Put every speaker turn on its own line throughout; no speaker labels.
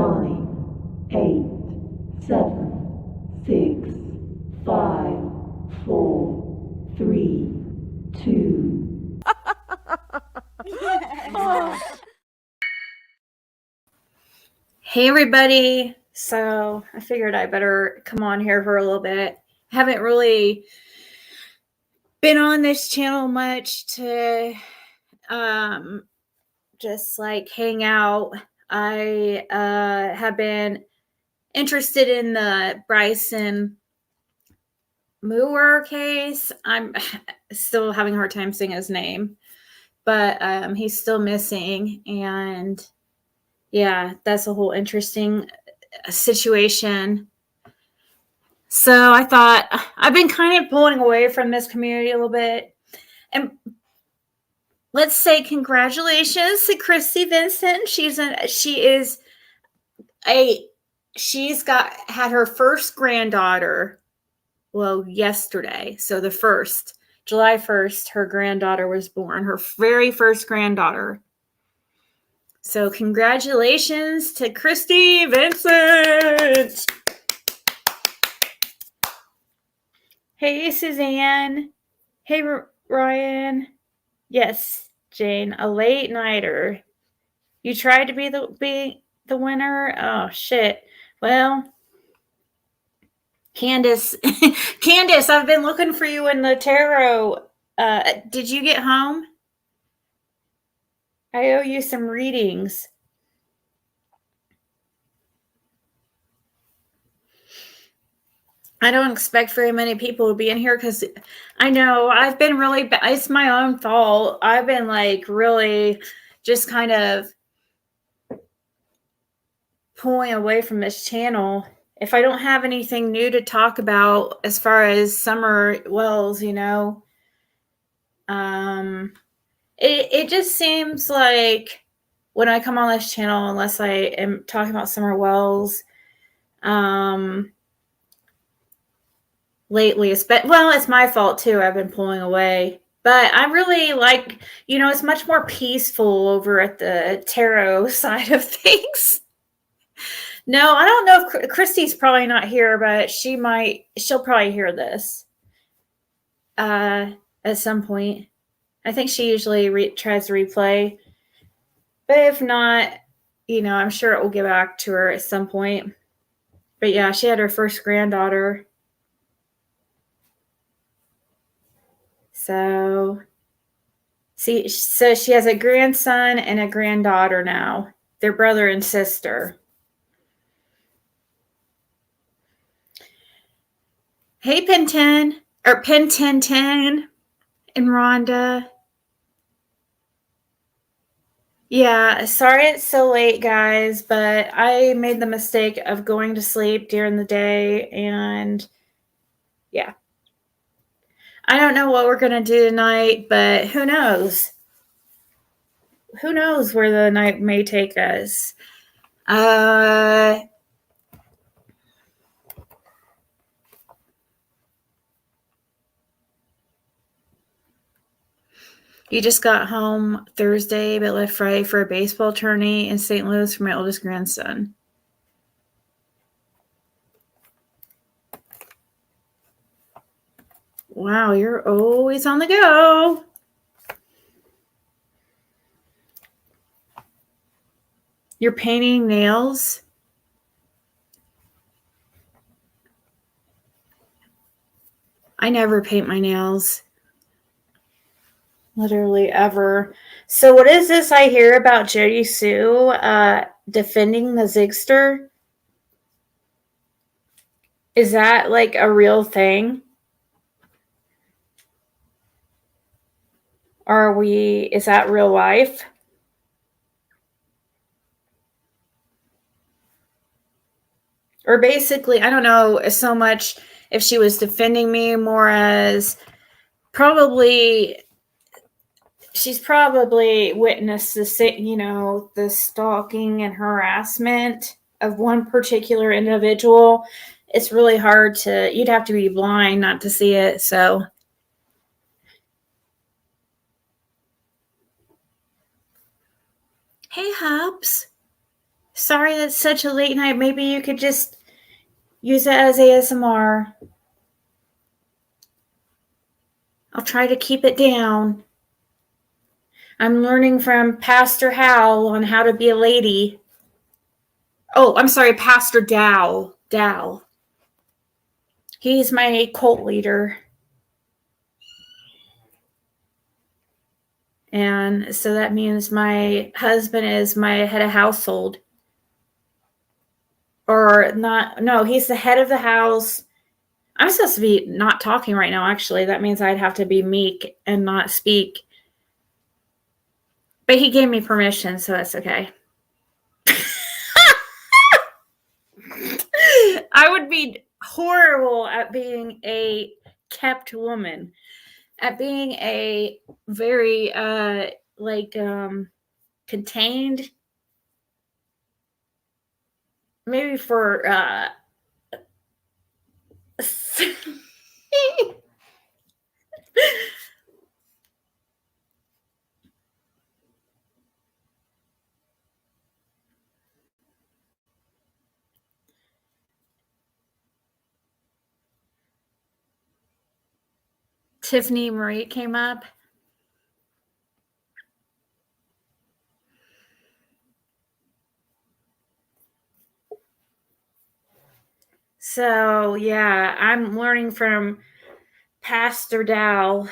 9, 8, 7, 6, 5, 4, 3, 2.
Hey everybody. So I figured I better come on here for a little bit. Haven't really been on this channel much to just like hang out. I have been interested in the Bryson Moore case. I'm still having a hard time saying his name, but he's still missing, and yeah, that's a whole interesting situation. So I thought I've been kind of pulling away from this community a little bit. And let's say congratulations to Christy Vincent. She's had her first granddaughter. Well, yesterday. So the first, July 1st, her granddaughter was born, her very first granddaughter. So congratulations to Christy Vincent. Hey, Suzanne. Hey, Ryan. Yes, Jane, a late nighter. You tried to be the winner? Oh, shit. Well, Candace, Candace, I've been looking for you in the tarot. Did you get home? I owe you some readings. I don't expect very many people to be in here because I know I've been really bad. It's my own fault. I've been like really just kind of pulling away from this channel. If I don't have anything new to talk about as far as Summer Wells, you know, it just seems like when I come on this channel, unless I am talking about Summer Wells, lately, it's my fault too. I've been pulling away, but I really like, you know, it's much more peaceful over at the tarot side of things. No, I don't know if Christy's probably not here, but she'll probably hear this at some point. I think she usually tries to replay, but if not, you know, I'm sure it will get back to her at some point. But yeah, she had her first granddaughter. So she has a grandson and a granddaughter now. They're brother and sister. Hey, Pentin and Rhonda. Yeah, sorry it's so late, guys, but I made the mistake of going to sleep during the day, and yeah. I don't know what we're going to do tonight, but who knows? Who knows where the night may take us? You just got home Thursday, but left Friday for a baseball tourney in St. Louis for my oldest grandson. Wow, you're always on the go. You're painting nails? I never paint my nails. Literally ever. So what is this I hear about Jody Sue defending the Zigster? Is that like a real thing? Is that real life? Or basically, I don't know so much if she was defending me, more as she's probably witnessed the stalking and harassment of one particular individual. It's really hard you'd have to be blind not to see it. So, hey, Hobbs. Sorry that's such a late night. Maybe you could just use it as ASMR. I'll try to keep it down. I'm learning from Pastor Hal on how to be a lady. Oh, I'm sorry, Pastor Dow. Dow. He's my cult leader. And so that means my husband is my head of household. Or not, no, he's the head of the house. I'm supposed to be not talking right now, actually. That means I'd have to be meek and not speak. But he gave me permission, so that's okay. I would be horrible at being a kept woman, at being a very contained, maybe for Tiffany Marie came up. So yeah, I'm learning from Pastor Dow.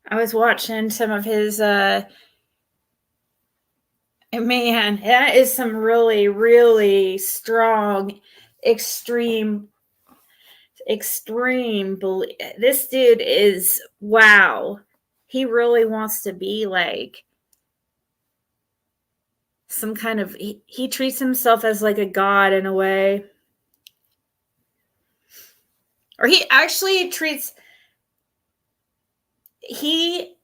I was watching some of his man, that is some really, really strong, extreme this dude is wow. He really wants to be like some kind of he treats himself as like a god in a way. Or he actually treats he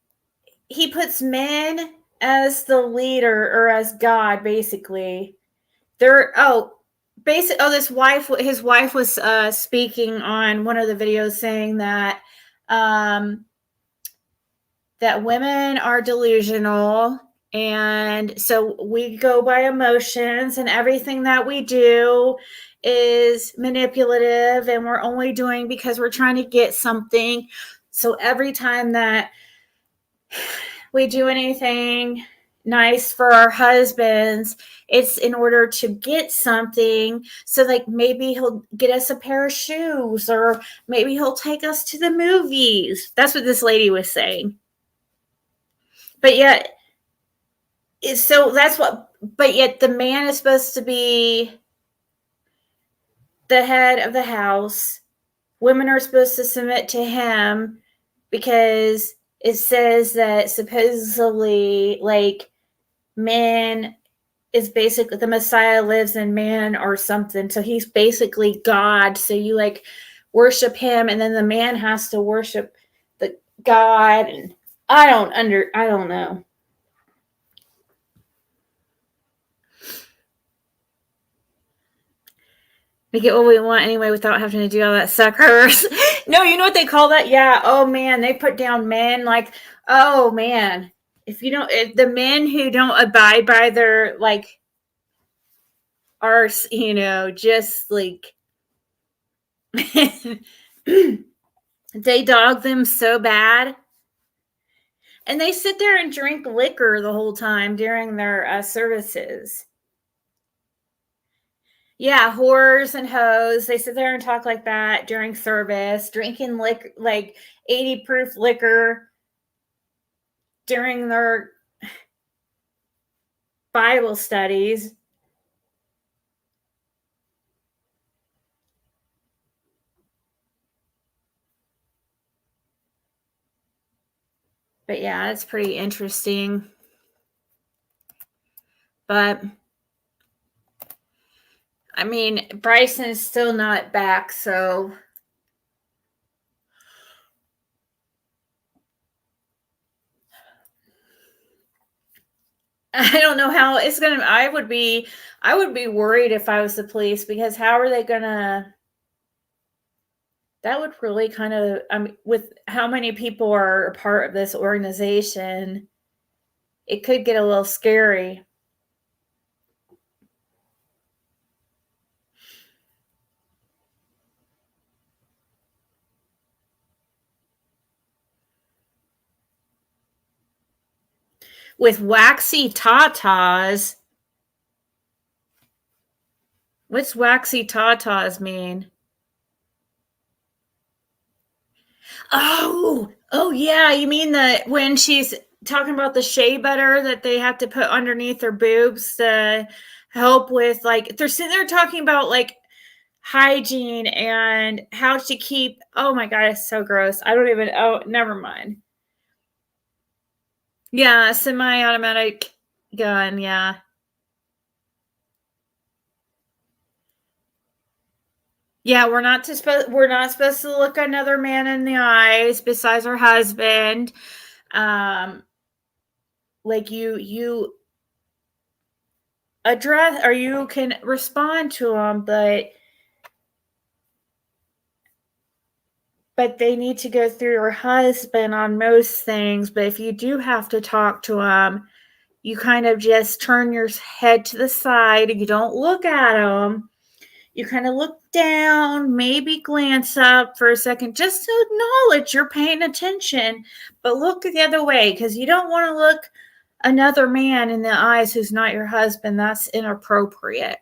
puts men as the leader or as God basically. His wife was speaking on one of the videos saying that that women are delusional, and so we go by emotions, and everything that we do is manipulative, and we're only doing because we're trying to get something. So every time that we do anything nice for our husbands, it's in order to get something. So like maybe he'll get us a pair of shoes, or maybe he'll take us to the movies. That's what this lady was saying. But yet but yet the man is supposed to be the head of the house. Women are supposed to submit to him because it says that supposedly like man is basically the Messiah lives in man or something. So he's basically God. So you like worship him, and then the man has to worship the God. And I don't know. We get what we want anyway without having to do all that suckers. No, you know what they call that? Yeah. Oh man, they put down men like, oh man, if the men who don't abide by their like are just like they dog them so bad, and they sit there and drink liquor the whole time during their services. Yeah, whores and hoes. They sit there and talk like that during service, drinking liquor, like 80 proof liquor during their Bible studies. But yeah, it's pretty interesting. But I mean, Bryson's still not back, so I don't know how it's gonna. I would be worried if I was the police, because how are they gonna? That would really kind of. I mean, with how many people are a part of this organization, it could get a little scary. with waxy tatas. What's waxy tatas mean? Oh yeah, you mean when she's talking about the shea butter that they have to put underneath their boobs to help with, like, they're sitting there talking about like hygiene and how to keep, oh my god, it's so gross. I don't even, oh, never mind. Yeah, semi-automatic gun, yeah. Yeah, we're not supposed to look another man in the eyes besides our husband. Um like you address, or you can respond to them, but they need to go through your husband on most things. But if you do have to talk to them, you kind of just turn your head to the side and you don't look at them. You kind of look down, maybe glance up for a second, just to acknowledge you're paying attention, but look the other way, because you don't want to look another man in the eyes who's not your husband. That's inappropriate.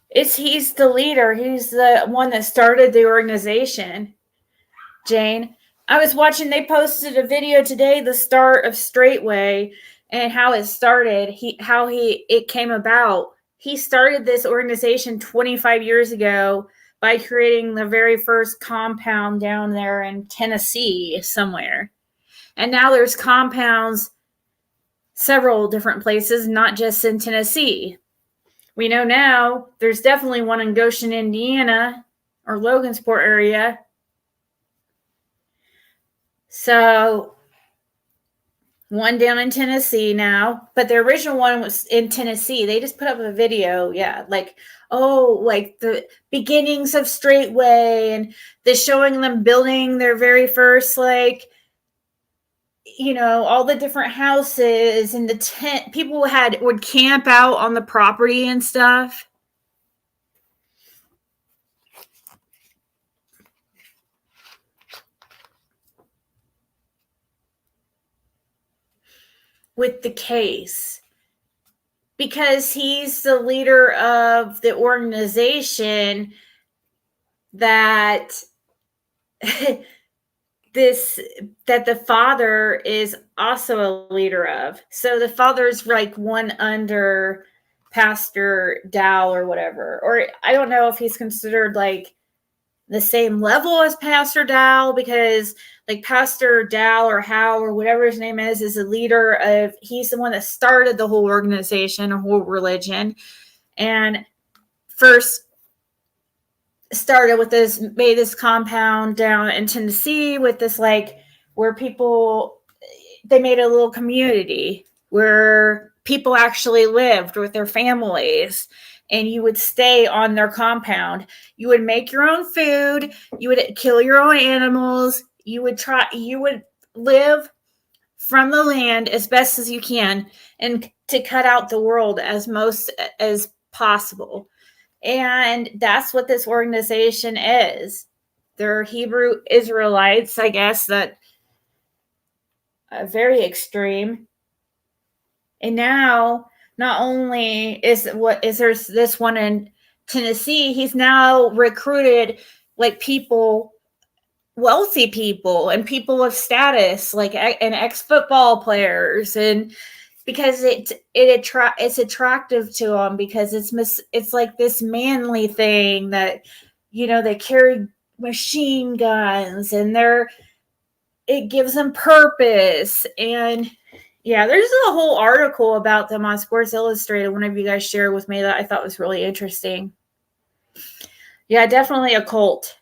He's the leader. He's the one that started the organization, Jane. I was watching, they posted a video today, the start of Straightway, and how it started, it came about. He started this organization 25 years ago by creating the very first compound down there in Tennessee somewhere. And now there's compounds several different places, not just in Tennessee. We know now there's definitely one in Goshen, Indiana, or Logansport area. So one down in Tennessee now, but the original one was in Tennessee. They just put up a video, yeah, like the beginnings of Straightway, and they're showing them building their very first, like, all the different houses and the tent. People would camp out on the property and stuff. With the case, because he's the leader of the organization that that the father is also a leader of. So the father's like one under Pastor Dow or whatever, or I don't know if he's considered like the same level as Pastor Dow, because like Pastor Dow or Howe or whatever his name is a leader of, he's the one that started the whole organization, a whole religion, and first started with this, made this compound down in Tennessee with this, like, where they made a little community where people actually lived with their families, and you would stay on their compound. You would make your own food. You would kill your own animals. You would live from the land as best as you can, and to cut out the world as possible. And that's what this organization is. They're Hebrew Israelites, I guess, that are very extreme. And now, not only is there's this one in Tennessee, he's now recruited like people, wealthy people and people of status, like and ex-football players, and because it's attractive to them, because it's like this manly thing that, they carry machine guns, and it gives them purpose. And yeah, there's a whole article about them on Sports Illustrated, one of you guys shared with me, that I thought was really interesting. Yeah, definitely a cult.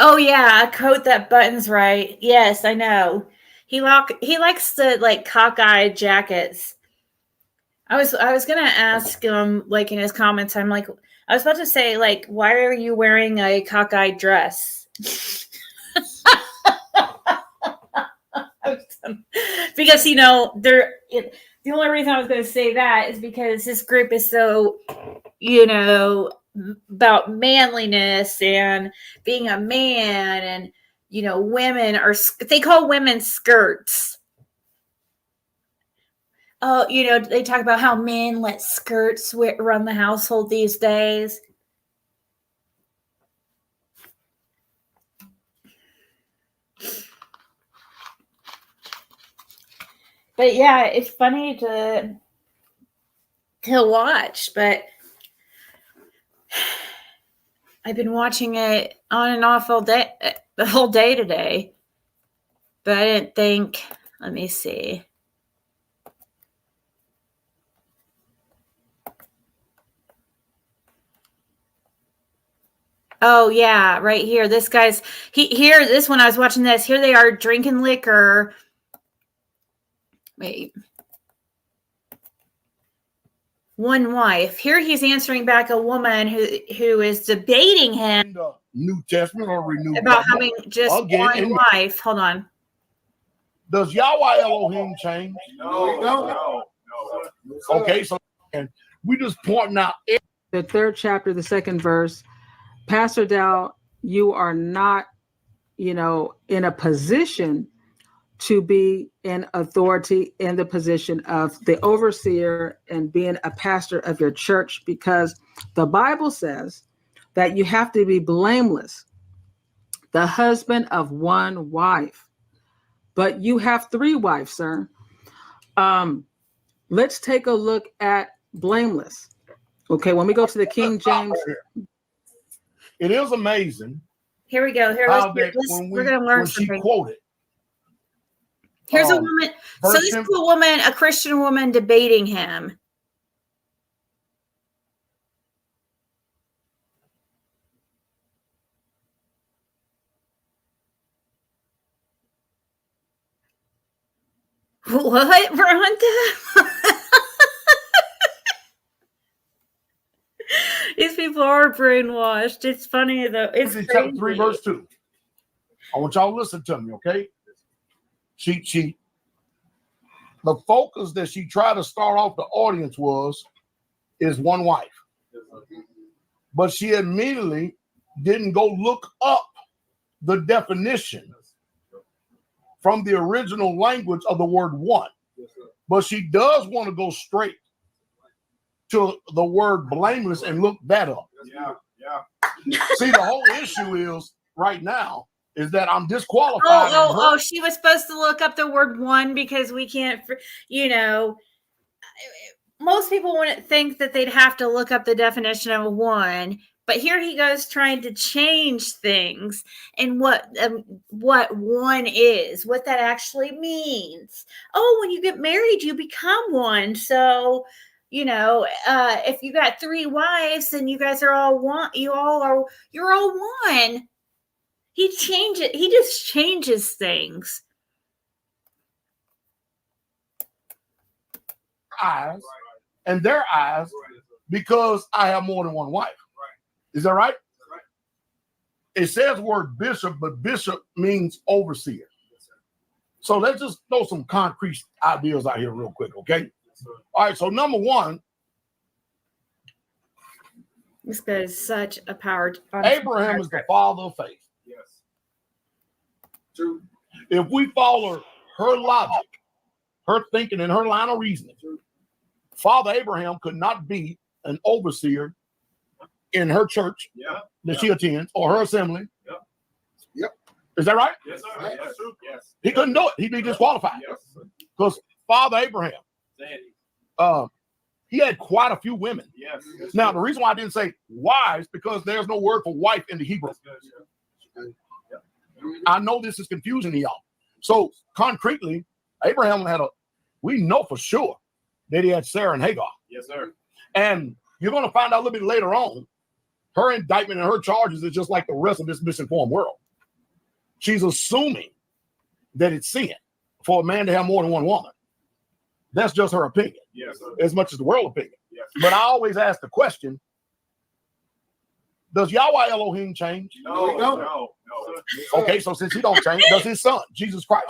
Oh yeah, a coat that buttons right. Yes, I know. He likes the like cockeyed jackets. I was gonna ask him, like, in his comments. I was about to say, like, why are you wearing a cockeyed dress? Because, the only reason I was going to say that is because this group is so, about manliness and being a man, and, women they call women skirts. Oh, they talk about how men let skirts run the household these days. But yeah, it's funny to watch, but I've been watching it on and off all day, the whole day today. But I didn't think, let me see. Oh yeah, right here. This guy's this one I was watching this. Here they are drinking liquor. Wait. One wife. Here he's answering back a woman who is debating him
in the New Testament or Renewed
about having just one wife. Hold on.
Does Yahweh Elohim change?
No.
Okay, so and we just pointing out
the 3rd chapter, the 2nd verse. Pastor Dow, you are not, in a position to be in authority in the position of the overseer and being a pastor of your church, because the Bible says that you have to be blameless, the husband of one wife. But you have 3 wives, sir. Let's take a look at blameless. Okay, when we go to the King James.
it is amazing.
Here we go. Here, we're going to learn something.
She quoted.
Here's a woman. So this is a woman, a Christian woman, debating him. What, Rhonda? These people are brainwashed. It's funny though. It's
chapter 3, verse 2. I want y'all to listen to me, okay? She the focus that she tried to start off the audience is one wife. But she immediately didn't go look up the definition from the original language of the word one. But she does want to go straight to the word blameless and look that up.
Yeah.
See, the whole issue is right now is that I'm disqualified.
Oh, she was supposed to look up the word one because we can't, most people wouldn't think that they'd have to look up the definition of one. But here he goes trying to change things and what one is, what that actually means. Oh, when you get married, you become one. So, if you got 3 wives and you guys are all one, you're all one. He just changes things.
Eyes and their eyes because I have more than one wife. Is that right? It says the word bishop, but bishop means overseer. So let's just throw some concrete ideas out here real quick, okay? All right, so number 1.
This guy is such a power.
Abraham is the father of faith.
Yes. True.
If we follow her logic, her thinking, and her line of reasoning, Father Abraham could not be an overseer in her church that she attends or her assembly.
Yep.
Is that right?
Yes, sir. Yes, true. Yes.
He couldn't do it. He'd be disqualified.
Yes.
Because Father Abraham, he had quite a few women.
Yes.
Now, the reason why I didn't say wives, because there's no word for wife in the Hebrew. I know this is confusing to y'all. So concretely, Abraham we know for sure that he had Sarah and Hagar.
Yes, sir.
And you're going to find out a little bit later on, her indictment and her charges is just like the rest of this misinformed world. She's assuming that it's sin for a man to have more than one woman. That's just her opinion,
yes, sir.
As much as the world opinion.
Yes.
But I always ask the question, Does Yahweh Elohim change?
No.
Okay, so since he don't change, does his son, Jesus Christ,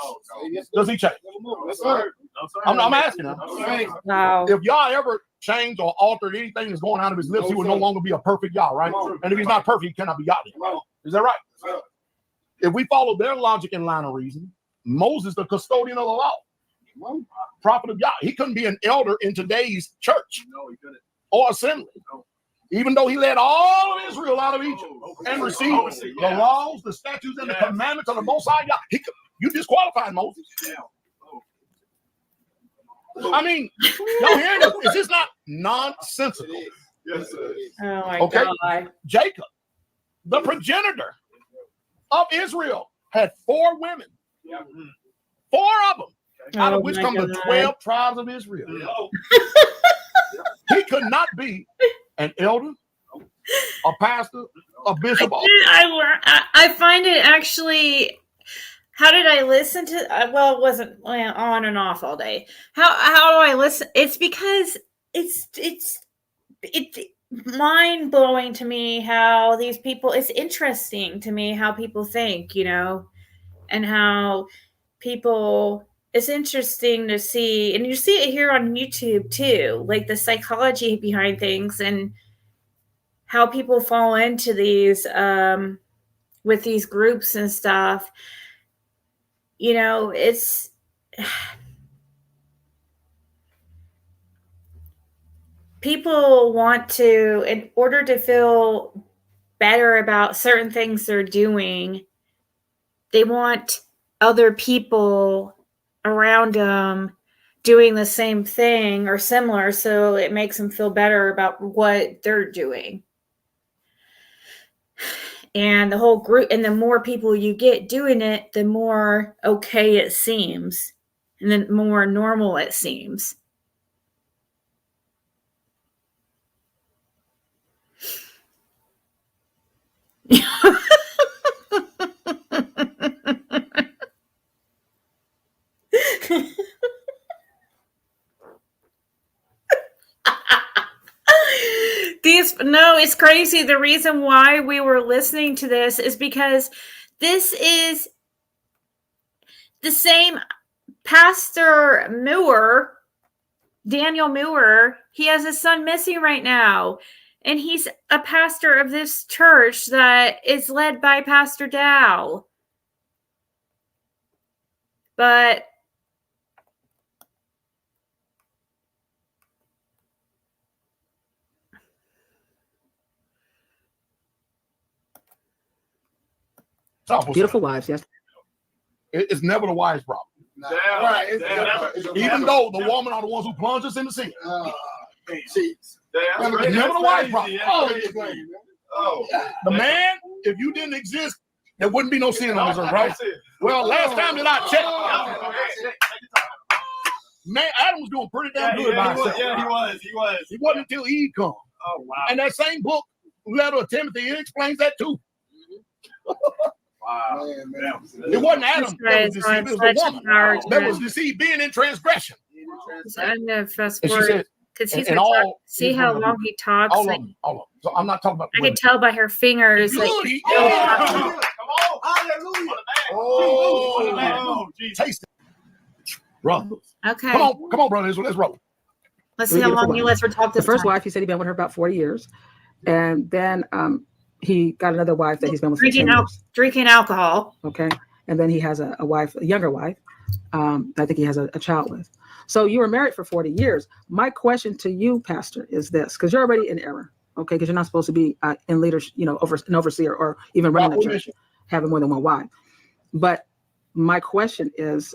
does he change? I'm asking him.
Wow.
If Yah ever changed or altered anything that's going out of his lips, he would no longer be a perfect Yah, right? And if he's not perfect, he cannot be Yah. Is that right? If we follow their logic and line of reasoning, Moses, the custodian of the law, prophet of Yah, he couldn't be an elder in today's church or assembly. Even though he led all of Israel out of Egypt and received the laws, the statutes, and the commandments of the Most High God, you disqualified Moses. I mean, y'all hearing this? Is this not nonsensical?
Yes, sir.
Oh my
Okay.
God.
Jacob, the progenitor of Israel, had 4 women. 4 of them, out of which come the 12 tribes of Israel. He could not be an elder, a pastor, a bishop.
I find it actually. How did I listen to? Well, it wasn't on and off all day. How do I listen? It's because it's mind blowing to me how these people. It's interesting to me how people think, and how people. It's interesting to see, and you see it here on YouTube too, like the psychology behind things and how people fall into these with these groups and stuff. It's people want to, in order to feel better about certain things they're doing, they want other people around them doing the same thing or similar, so it makes them feel better about what they're doing. And the whole group, and the more people you get doing it, the more okay it seems, and the more normal it seems. It's crazy. The reason why we were listening to this is because this is the same Pastor Moore, Daniel Moore. He has his son missing right now, and he's a pastor of this church that is led by Pastor Dow. But
Beautiful wives, yes.
It's never the wife's problem. Even though the woman are the ones who plunge us in the sea. It's never the wife's problem. The man, if you didn't exist, there wouldn't be no sin on this earth, right? Well, last time that I checked, man, Adam was doing pretty damn good by himself.
He was.
He wasn't until Eve come.
Oh, wow.
And that same book, letter of Timothy, it explains that too.
Wow.
It wasn't Adam that was deceived, it was the woman that was deceived, being in transgression.
I'm going to fast
And she
forward
said,
because he's
and
like,
all,
see how long he talks.
all
Like,
of them, all of them. So I'm not talking about
I
women.
can tell by her fingers. Like,
Good, he-
Come on. Hallelujah.
Oh, taste it. Brother.
okay,
Come on, brother. Let's roll.
let's see how long you let her talk
The
this
first
time.
wife, he said he'd been with her about 40 years. And then he got another wife that he's been with for 10 years.
Drinking alcohol.
Okay. And then he has a wife, a younger wife, I think he has a child with. So you were married for 40 years. My question to you, Pastor, is this, because you're already in error, okay? Because you're not supposed to be in leadership, an overseer or even running a church, having more than one wife. But my question is,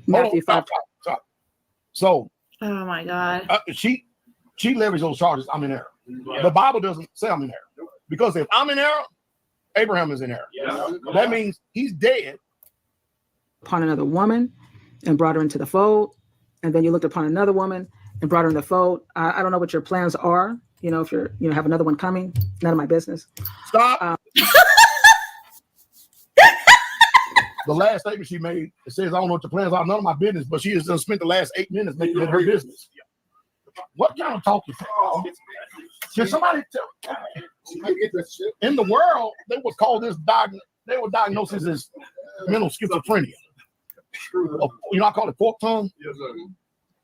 Matthew 5.
Stop. So
Oh my God.
she leveraged those charges. I'm in error. The Bible doesn't say I'm in error, because if I'm in error, Abraham is in error. That means he's dead.
Upon another woman and brought her into the fold. And then you looked upon another woman and brought her in the fold. I don't know what your plans are. If you're, have another one coming, none of my business.
Stop. The last statement she made, it says, I don't know what the plans are, none of my business, but she has just spent the last 8 minutes making it her business. What kind of talk is that? Can somebody tell? In the world, they would call this they would diagnose this as mental schizophrenia. I call it fork tongue.
Yes, sir.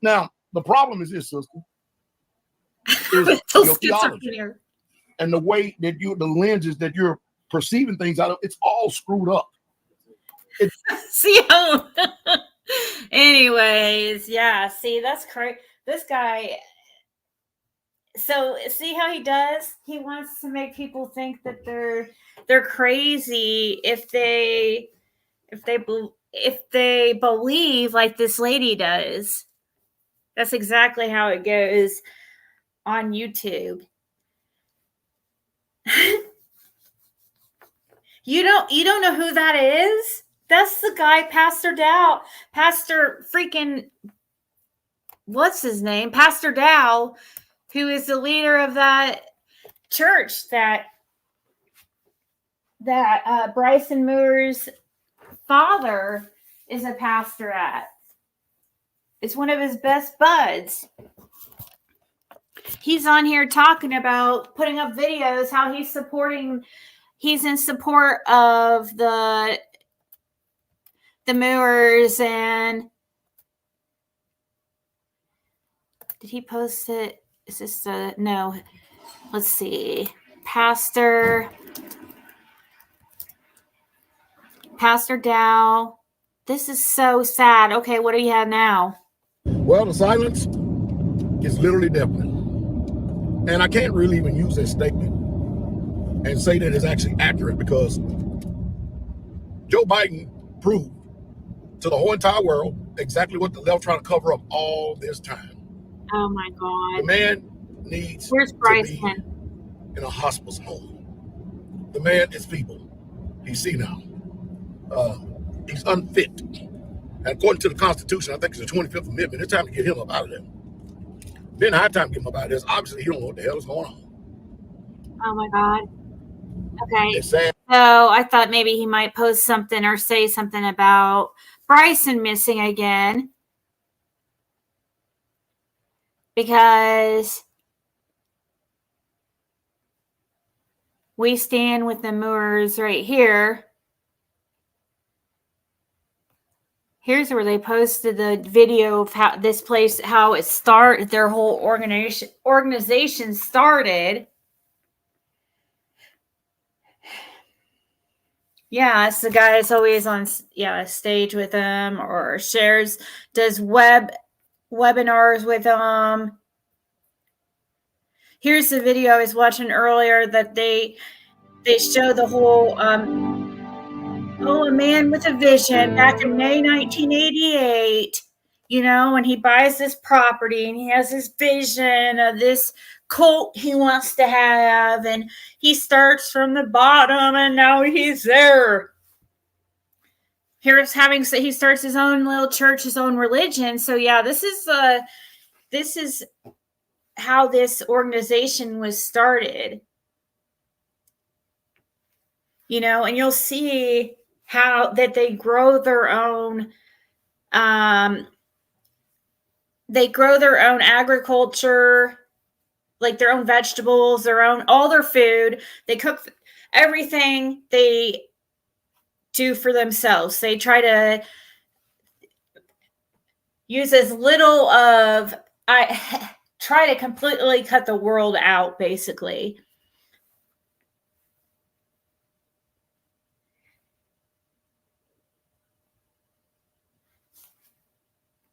Now, the problem is this, sister, is
So
your theology
schizophrenia.
and the way that the lenses that you're perceiving things out of, it's all screwed up.
See how anyways, yeah, see, that's crazy. This guy, so see how he does? He wants to make people think that they're crazy if they believe like this lady does. That's exactly how it goes on YouTube. You don't know who that is? That's the guy, Pastor Dow. Pastor freaking, what's his name? Pastor Dow, who is the leader of that church that Bryson Moore's father is a pastor at. It's one of his best buds. He's on here talking about putting up videos, how he's in support of the Moors. And did he post it? Is this no? Let's see. Pastor Dow. This is so sad. Okay, what do you have now?
Well, the silence is literally deafening. And I can't really even use that statement and say that it's actually accurate, because Joe Biden proved to the whole entire world exactly what the left trying to cover up all this time.
Oh my
The
God.
man needs
Where's
to be
Bryson?
in a hospice home. The man is feeble. He's senile. He's unfit. And according to the Constitution, I think it's the 25th Amendment, it's time to get him up out of there. Then I had time to get him up out of this. Obviously, he don't know what the hell is going on.
Oh my God. Okay.
It's sad.
So I thought maybe he might post something or say something about Bryson missing again. Because we stand with the Moors right here. Here's where they posted the video of how this place, how it started, their whole organization started. Yeah, it's the guy that's always on stage with them or does webinars with them. Here's the video I was watching earlier that they show the whole a man with a vision back in May 1988, when he buys this property and he has this vision of this cult he wants to have, and he starts from the bottom and now he's there. He starts his own little church, his own religion. So yeah, this is how this organization was started. And you'll see how that they grow their own agriculture, like their own vegetables, all their food. They cook everything they do for themselves. They try to use as little of, I try to completely cut the world out, basically.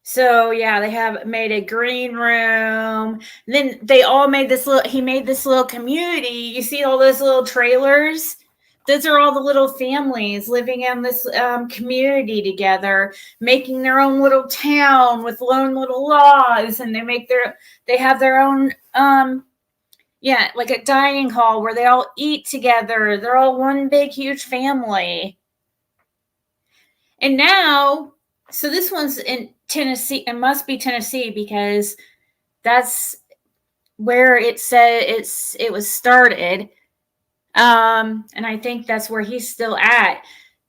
So yeah, they have made a green room. Then they all made he made this little community. You see all those little trailers? Those are all the little families living in this community together, making their own little town with own little laws. And they have their own, like a dining hall where they all eat together. They're all one big, huge family. And now, so this one's in Tennessee. It must be Tennessee because that's where it said it was started. And I think that's where he's still at.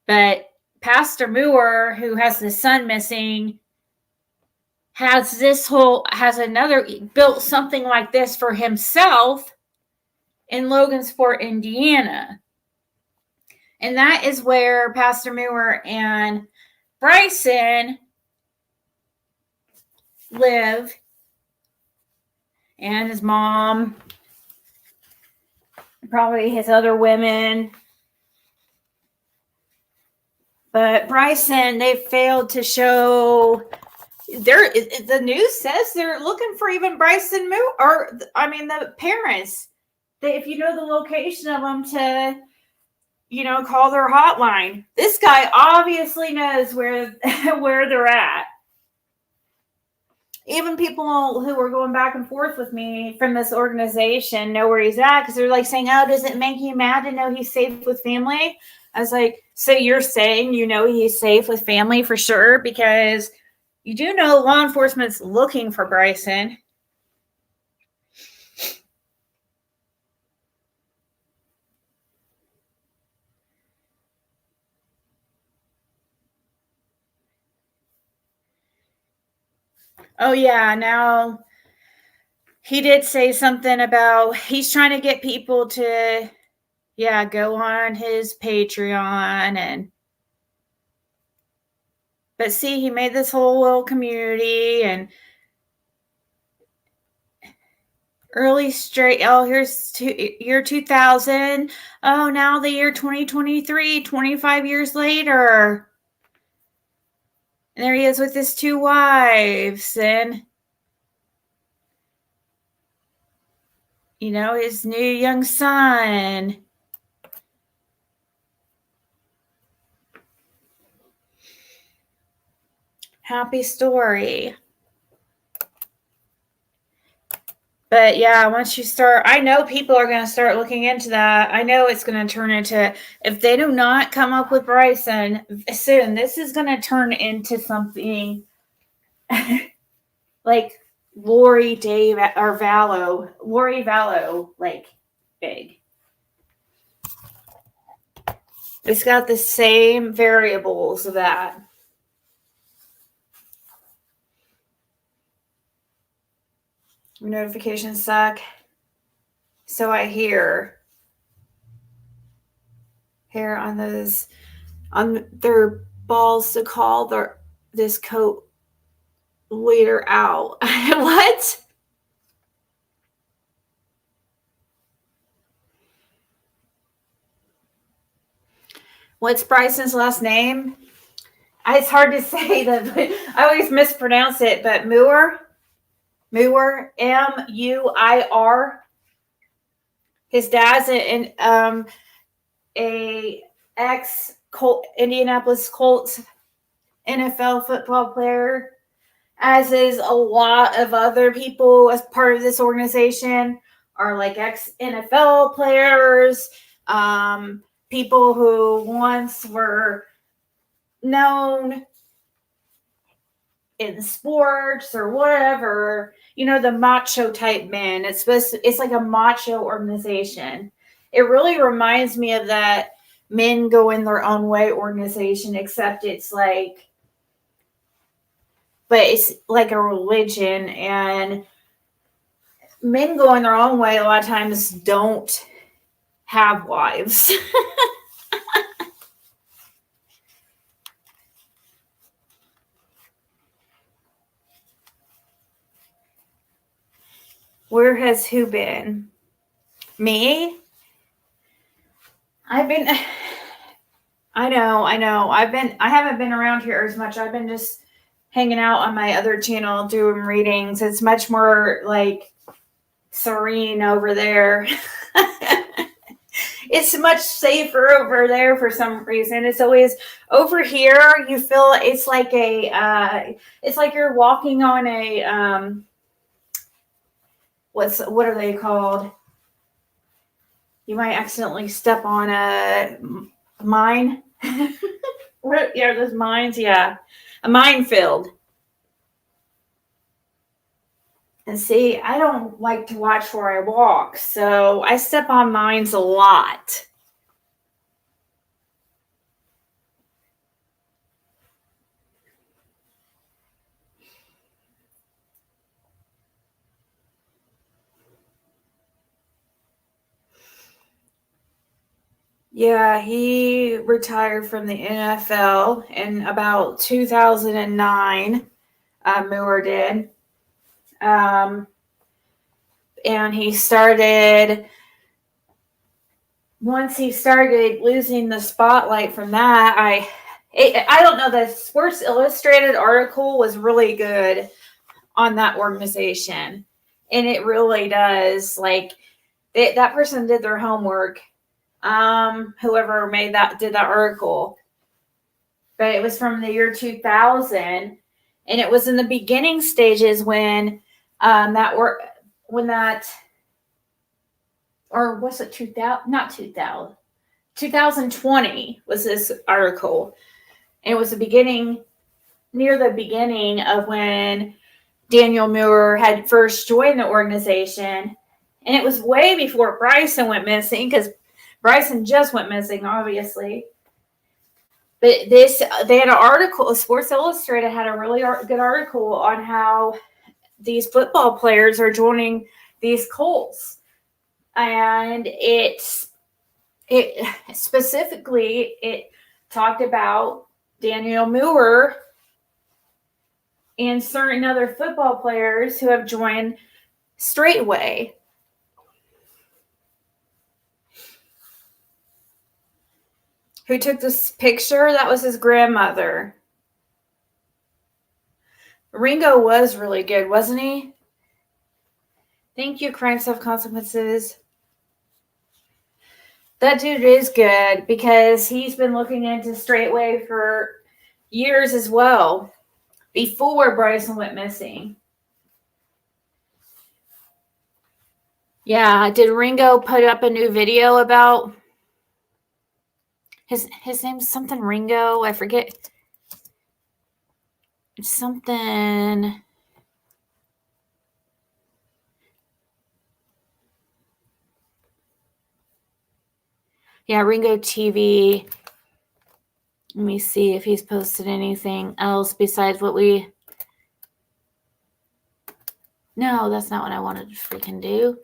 But Pastor Moore, who has the son missing, has built something like this for himself in Logansport, Indiana. And that is where Pastor Moore and Bryson live, and his mom, probably his other women. But Bryson, they failed to show. The news says they're looking for even Bryson Moore, or I mean the parents. If you know the location of them, to call their hotline. This guy obviously knows where they're at. Even people who were going back and forth with me from this organization know where he's at, because they're like saying, "Oh, does it make you mad to know he's safe with family?" I was like, "So you're saying he's safe with family for sure?" Because you do know law enforcement's looking for Bryson. Oh, yeah. Now, he did say something about he's trying to get people to, go on his Patreon. But see, he made this whole little community and early straight. Oh, here's year 2000. Oh, now the year 2023, 25 years later. And there he is with his 2 wives and, his new young son. Happy story. But yeah, once you start, I know people are going to start looking into that. I know it's going to turn into, if they do not come up with Bryson soon, this is going to turn into something like Lori Vallow, like big. It's got the same variables of that. Notifications suck. So I hear here on their balls to call this coat leader out. What? What's Bryson's last name? It's hard to say that. I always mispronounce it, but Moore, M-U-I-R. His dad's a Indianapolis Colts NFL football player, as is a lot of other people as part of this organization are like ex-NFL players, people who once were known in sports or whatever, the macho type men. It's like a macho organization. It really reminds me of that Men Going Their Own Way organization, except it's like a religion, and men going their own way a lot of times don't have wives. Where has who been? Me? I know. I haven't been around here as much. I've been just hanging out on my other channel doing readings. It's much more like serene over there. It's much safer over there for some reason. It's always over here. You feel it's like it's like you're walking on a, what are they called? You might accidentally step on a mine. Yeah, those mines. Yeah, a minefield. And see, I don't like to watch where I walk, so I step on mines a lot. Yeah, he retired from the NFL in about 2009. Moore did. And he started, once he started losing the spotlight from that, I don't know, the Sports Illustrated article was really good on that organization. And it really does, like, that person did their homework. Whoever did that article. But it was from the year 2000, and it was in the beginning stages when or was it 2000? Not 2000. 2020 was this article. And it was near the beginning of when Daniel Moore had first joined the organization. And it was way before Bryson went missing, because Bryson just went missing, obviously. But they had an article, Sports Illustrated had a really good article on how these football players are joining these cults. And it specifically talked about Daniel Moore and certain other football players who have joined Straightway. Who took this picture? That was his grandmother. Ringo was really good, wasn't he? Thank you, Crimes Have Consequences. That dude is good, because he's been looking into Straightway for years as well, before Bryson went missing. Yeah, did Ringo put up a new video about his name's something Ringo? I forget. It's something. Yeah, Ringo TV. Let me see if he's posted anything else besides what we. No, that's not what I wanted to freaking do.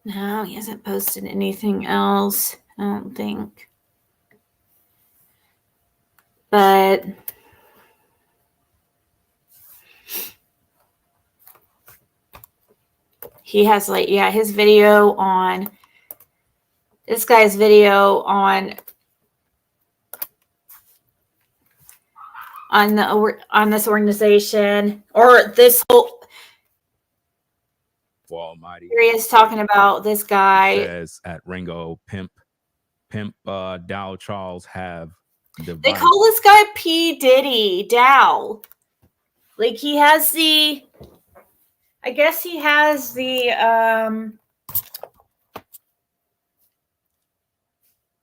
No, he hasn't posted anything else, I don't think. But he has, like, yeah, his video on this guy's video on this organization, or this whole
Almighty
series talking about this guy.
says at Ringo Pimp Dow Charles have divided.
They call this guy P. Diddy Dow. Like, he has the, I guess he has the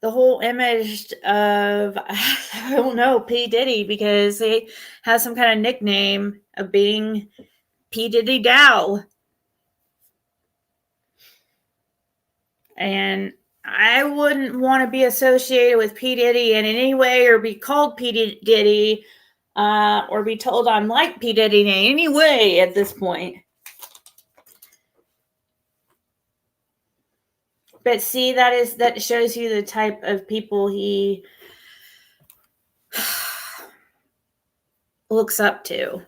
whole image of, I don't know, P. Diddy, because he has some kind of nickname of being P. Diddy Dow. And I wouldn't want to be associated with P. Diddy in any way, or be called P. Diddy, or be told I'm like P. Diddy in any way at this point. But see, that shows you the type of people he looks up to,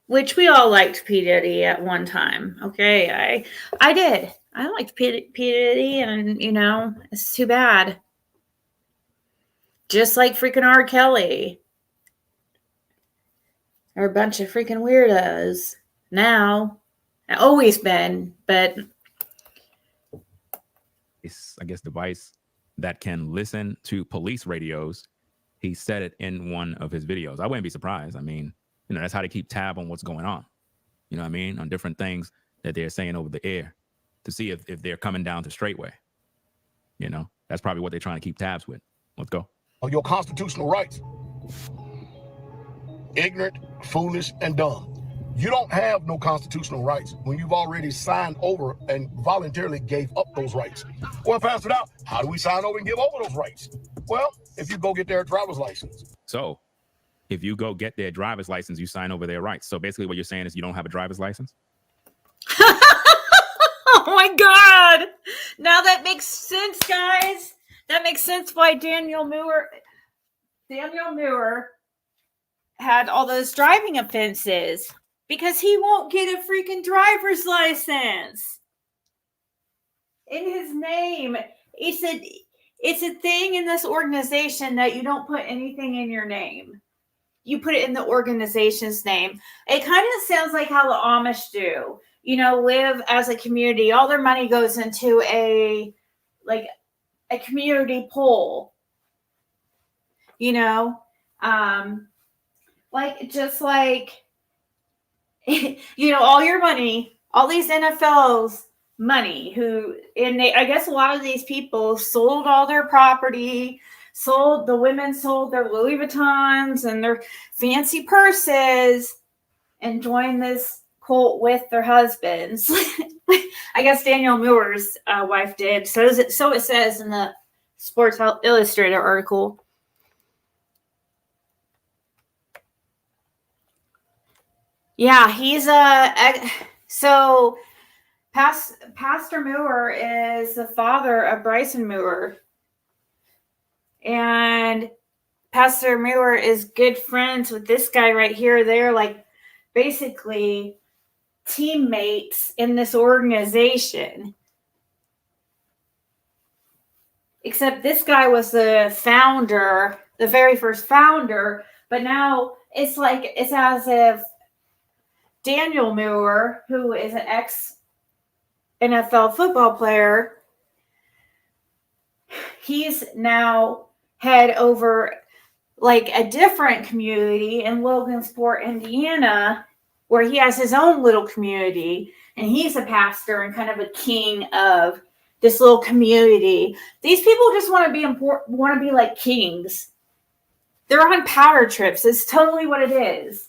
which we all liked P. Diddy at one time. Okay, I did. I liked P. Diddy, and, you know, it's too bad. Just like freaking R. Kelly. They're a bunch of freaking weirdos now. I've always been, but
I guess device that can listen to police radios. He said it in one of his videos. I wouldn't be surprised. I mean, you know, that's how they keep tab on what's going on. You know what I mean? On different things that they're saying over the air, to see if they're coming down to Straightway. You know, that's probably what they're trying to keep tabs with. Let's go.
Of your constitutional rights. Ignorant, foolish, and dumb. You don't have no constitutional rights when you've already signed over and voluntarily gave up those rights. Well, Pastor Dow, how do we sign over and give over those rights? Well, if you go get their driver's license.
So if you go get their driver's license, you sign over their rights. So basically what you're saying is you don't have a driver's license?
Oh my God. Now that makes sense, guys. That makes sense why Daniel Muir had all those driving offenses, because he won't get a freaking driver's license in his name. It's a thing in this organization that you don't put anything in your name. You put it in the organization's name. It kind of sounds like how the Amish do. You know, live as a community. All their money goes into a community pool. You know, just like you know, all your money, all these NFL's money. I guess a lot of these people sold all their property. The women sold their Louis Vuittons and their fancy purses and joined this cult with their husbands. I guess Daniel Muir's wife did. So it says in the Sports Illustrated article. Yeah, he's Pastor Muir is the father of Bryson Muir. And Pastor Muir is good friends with this guy right here. They're like basically teammates in this organization. Except this guy was the founder, the very first founder, but now it's as if Daniel Muir, who is an ex-NFL football player, he's now head over like a different community in Logansport, Indiana, where he has his own little community, and he's a pastor and kind of a king of this little community. These people just want to be like kings. They're on power trips. It's totally what it is.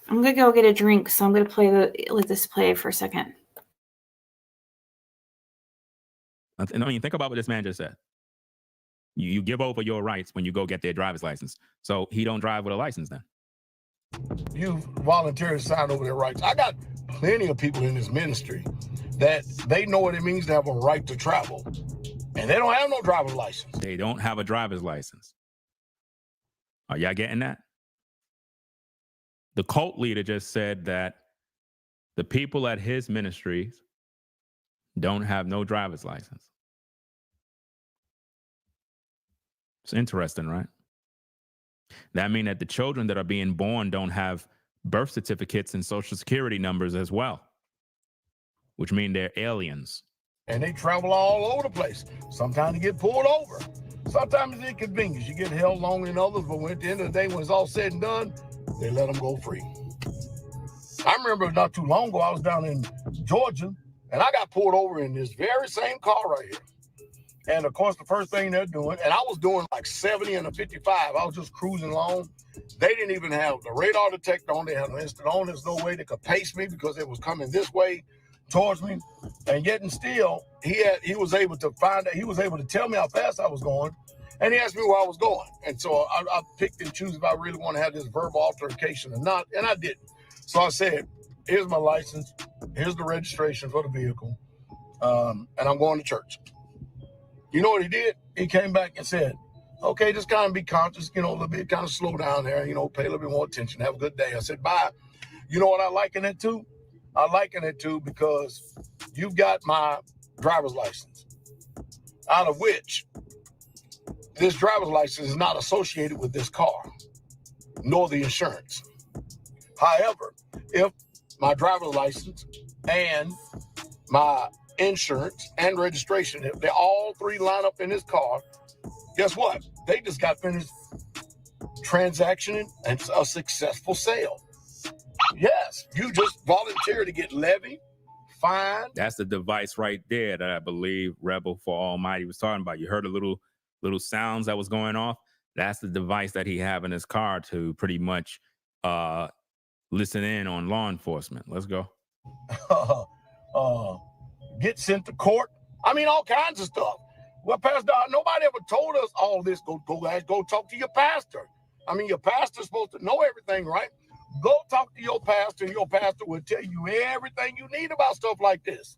I'm gonna go get a drink, so I'm gonna let this play for a second.
I mean, think about what this man just said. You give over your rights when you go get their driver's license. So he don't drive with a license then.
You voluntarily sign over their rights. I got plenty of people in this ministry that they know what it means to have a right to travel. And they don't have no driver's license.
They don't have a driver's license. Are y'all getting that? The cult leader just said that the people at his ministries don't have no driver's license. It's interesting, right? That means that the children that are being born don't have birth certificates and social security numbers as well, which mean they're aliens.
And they travel all over the place. Sometimes they get pulled over. Sometimes it's inconvenience. You get held longer than others, but at the end of the day, when it's all said and done, they let them go free. I remember not too long ago, I was down in Georgia, and I got pulled over in this very same car right here. And of course, the first thing they're doing, and I was doing like 70 and a 55. I was just cruising along. They didn't even have the radar detector on. They had no instant on. There's no way they could pace me because it was coming this way towards me. And yet and still, he was able to tell me how fast I was going. And he asked me where I was going. And so I picked and choose if I really want to have this verbal altercation or not. And I didn't. So I said, here's my license. Here's the registration for the vehicle. And I'm going to church. You know what he did? He came back and said, okay, just kind of be conscious, a little bit, kind of slow down there, pay a little bit more attention, have a good day. I said, bye. You know what I liken it to? I liken it to because you've got my driver's license, out of which this driver's license is not associated with this car, nor the insurance. However, if my driver's license and my insurance and registration, if they all three line up in this car, guess what? They just got finished transactioning and a successful sale. Yes, you just volunteer to get levied, fined.
That's the device right there that I believe Rebel for Almighty was talking about. You heard a little sounds that was going off. That's the device that he have in his car to pretty much listen in on law enforcement. Let's go.
Get sent to court. I mean, all kinds of stuff. Well, Pastor, nobody ever told us all this. Go talk to your pastor. I mean, your pastor's supposed to know everything, right? Go talk to your pastor, and your pastor will tell you everything you need about stuff like this.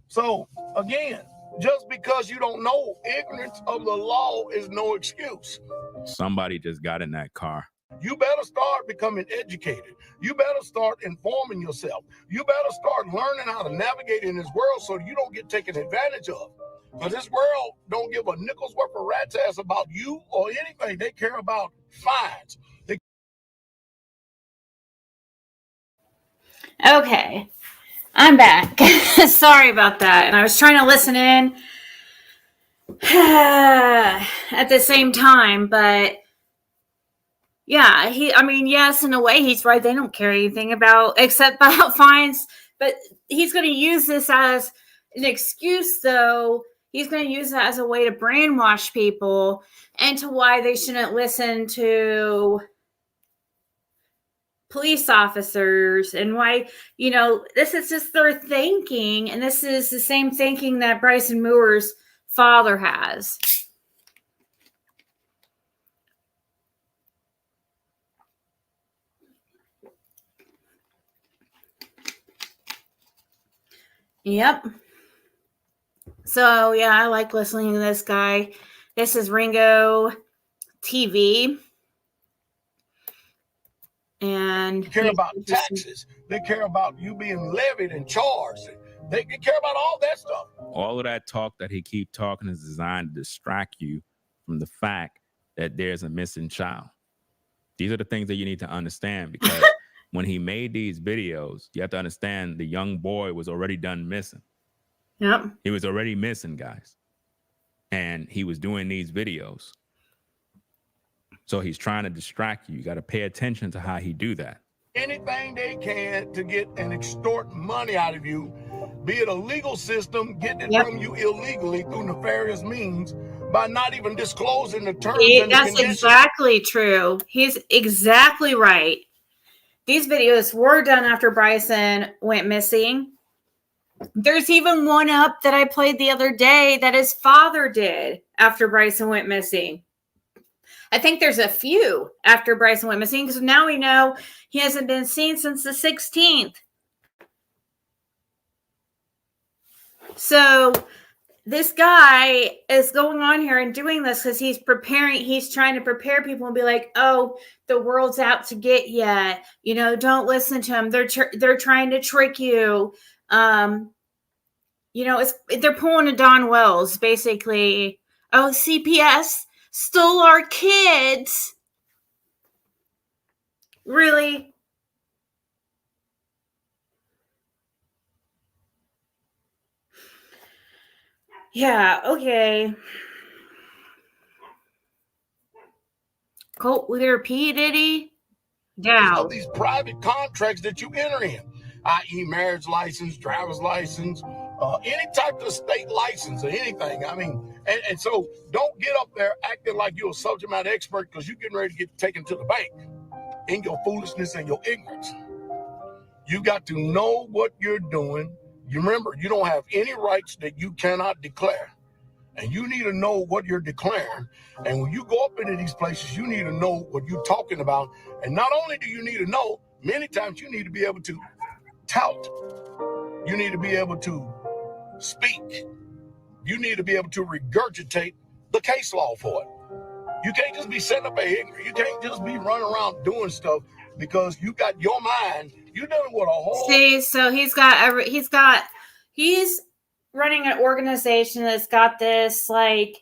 So, again, just because you don't know, ignorance of the law is no excuse.
Somebody just got in that car.
You better start becoming educated. You better start informing yourself. You better start learning how to navigate in this world so you don't get taken advantage of. Because this world don't give a nickel's worth of rat's ass about you or anything. They care about fines.
Okay, I'm back. Sorry about that. And I was trying to listen in at the same time, but yeah, yes, in a way he's right. They don't care anything except about fines, but he's going to use this as an excuse, though. He's going to use that as a way to brainwash people into why they shouldn't listen to police officers and why, this is just their thinking. And this is the same thinking that Bryson Moore's father has. Yep. So, yeah, I like listening to this guy. This is Ringo TV. And
they care about taxes. They care about you being levied and charged. They care about all that stuff.
All of that talk that he keep talking is designed to distract you from the fact that there's a missing child. These are the things that you need to understand, because when he made these videos, you have to understand the young boy was already done missing.
Yep.
He was already missing, guys. And he was doing these videos. So he's trying to distract you. You got to pay attention to how he do that.
Anything they can to get and extort money out of you, be it a legal system, getting it from you illegally through nefarious means by not even disclosing the terms and the conditions. That's
exactly true. He's exactly right. These videos were done after Bryson went missing. There's even one up that I played the other day that his father did after Bryson went missing. I think there's a few after Bryson went missing, because now we know he hasn't been seen since the 16th. So this guy is going on here and doing this because he's trying to prepare people and be like, oh, the world's out to get you. Don't listen to them. They're trying to trick you. They're pulling a Don Wells, basically. Oh, CPS stole our kids. Really? Yeah, okay. Cult leader P. Diddy? Yeah.
Of these private contracts that you enter in, i.e. marriage license, driver's license, any type of state license or anything. And so don't get up there acting like you're a subject matter expert because you're getting ready to get taken to the bank in your foolishness and your ignorance. You got to know what you're doing. You remember, you don't have any rights that you cannot declare. And you need to know what you're declaring. And when you go up into these places, you need to know what you're talking about. And not only do you need to know, many times you need to be able to tout. You need to be able to speak. You need to be able to regurgitate the case law for it. You can't just be setting up a ignorant. You can't just be running around doing stuff because you got your mind. You're dealing with a whole.
See, so he's running an organization that's got this like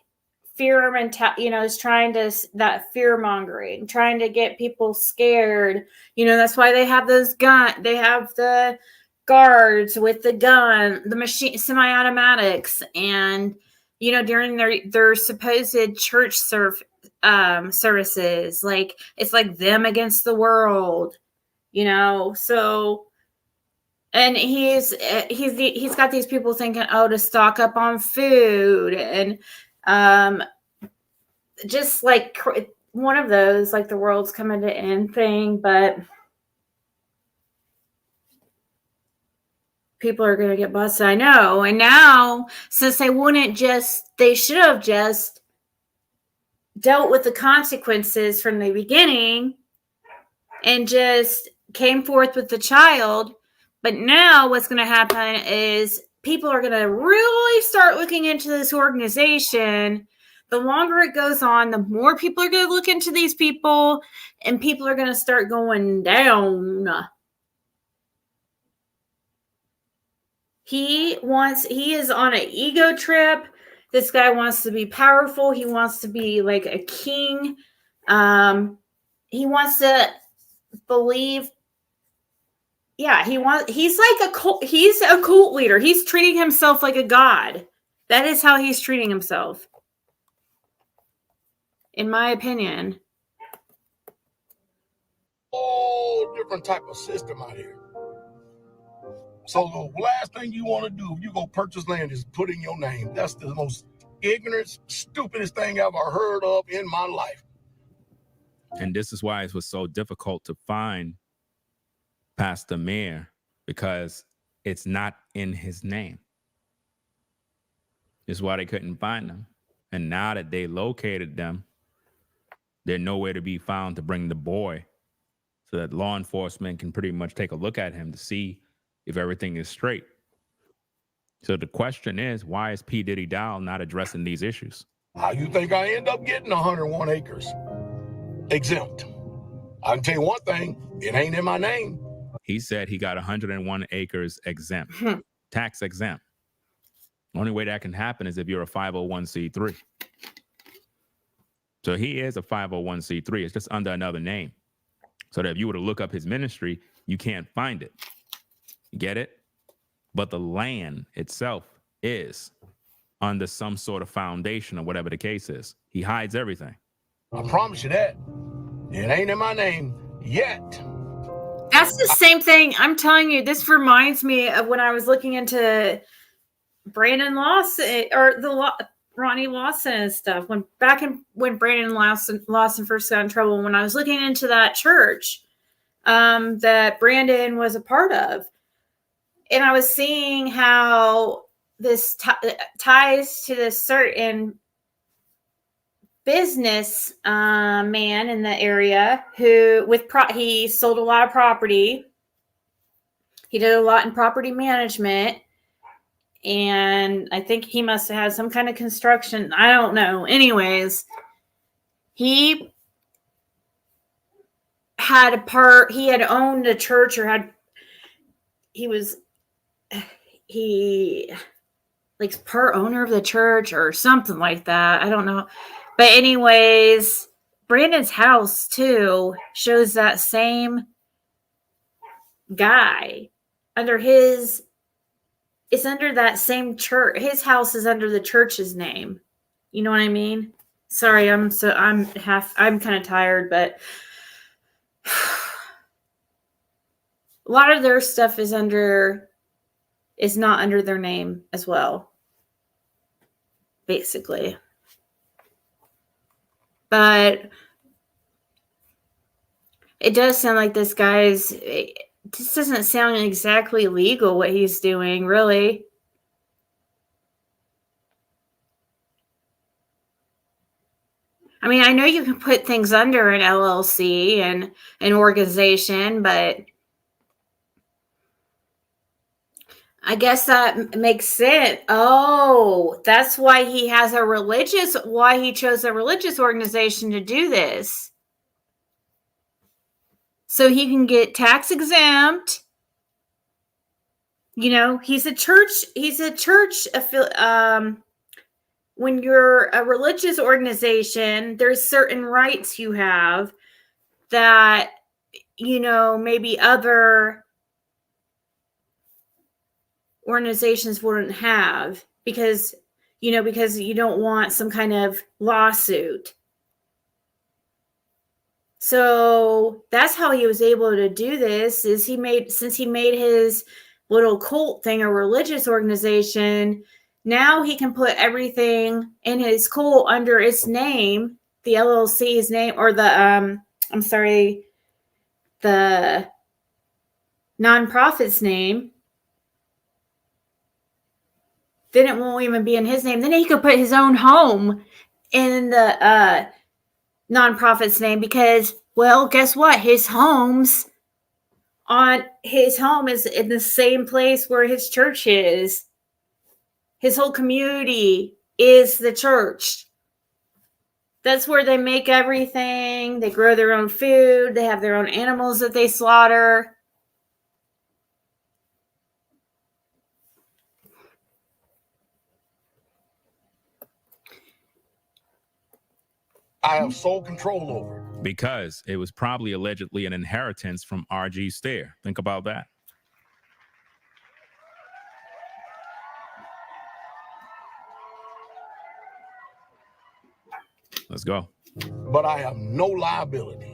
fear mentality, is trying to, that fear mongering, trying to get people scared. That's why they have those they have the guards with the gun, the machine, semi-automatics, and, during their supposed church services, like it's like them against the world, so. And he's got these people thinking, oh, to stock up on food and just like one of those, like the world's coming to end thing, but people are going to get busted. I know. And now, since they should have just dealt with the consequences from the beginning and just came forth with the child. But now what's going to happen is people are going to really start looking into this organization. The longer it goes on, the more people are going to look into these people, and people are going to start going down. He is on an ego trip. This guy wants to be powerful. He wants to be like a king. He wants to believe. Yeah, he's like he's a cult leader. He's treating himself like a god. That is how he's treating himself, in my opinion.
Whole different type of system out here. So the last thing you want to do if you go purchase land is put in your name. That's the most ignorant, stupidest thing I've ever heard of in my life.
And this is why it was so difficult to find Pastor Mayor, because it's not in his name. This is why they couldn't find them. And now that they located them, they're nowhere to be found to bring the boy so that law enforcement can pretty much take a look at him to see if everything is straight. So the question is, why is P. Diddy Dow not addressing these issues?
How you think I end up getting 101 acres exempt? I can tell you one thing, it ain't in my name.
He said he got 101 acres exempt, tax exempt. Only way that can happen is if you're a 501c3. So he is a 501c3. It's just under another name. So that if you were to look up his ministry, you can't find it. You get it? But the land itself is under some sort of foundation or whatever the case is. He hides everything.
I promise you that. It ain't in my name yet.
That's the same thing. I'm telling you, this reminds me of when I was looking into Brandon Lawson or Ronnie Lawson and stuff. When Brandon Lawson first got in trouble, when I was looking into that church that Brandon was a part of, and I was seeing how this ties to this certain business man in the area who he sold a lot of property. He did a lot in property management, and I think he must have had some kind of construction. I don't know. Anyways, he had owned a church, or he like part owner of the church or something like that. I don't know. But anyways, Brandon's house too shows that same guy it's under that same church. His house is under the church's name. You know what I mean? Sorry, I'm kind of tired, but a lot of their stuff is not under their name as well, basically. But it does sound like this doesn't sound exactly legal what he's doing, really. I mean, I know you can put things under an LLC and an organization, but I guess that makes sense. Oh, that's why he chose a religious organization to do this. So he can get tax exempt. You know, he's a church when you're a religious organization, there's certain rights you have that, you know, maybe other organizations wouldn't have because you don't want some kind of lawsuit. So that's how he was able to do this, since he made his little cult thing a religious organization. Now he can put everything in his cult under its name, the LLC's name, or the nonprofit's name. Then it won't even be in his name. Then he could put his own home in the nonprofit's name because, well, guess what? His homes on his home is in the same place where his church is. His whole community is the church. That's where they make everything. They grow their own food. They have their own animals that they slaughter.
I have sole control over it.
Because it was probably allegedly an inheritance from R.G. Stair. Think about that. Let's go.
But I have no liability.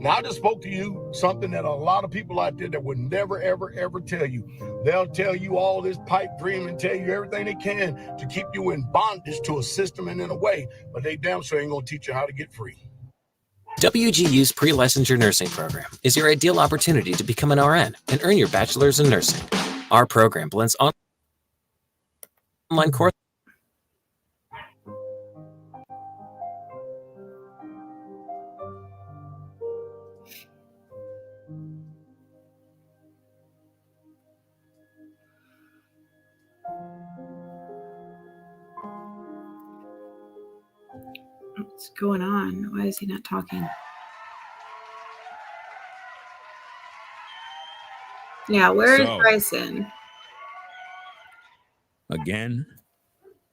Now, I just spoke to you something that a lot of people out there that would never, ever, ever tell you. They'll tell you all this pipe dream and tell you everything they can to keep you in bondage to a system and in a way, but they damn sure ain't gonna teach you how to get free.
WGU's pre-licensure nursing program is your ideal opportunity to become an RN and earn your bachelor's in nursing. Our program blends online course.
What's going on? Why is he not talking? Yeah, where is Bryson?
Again,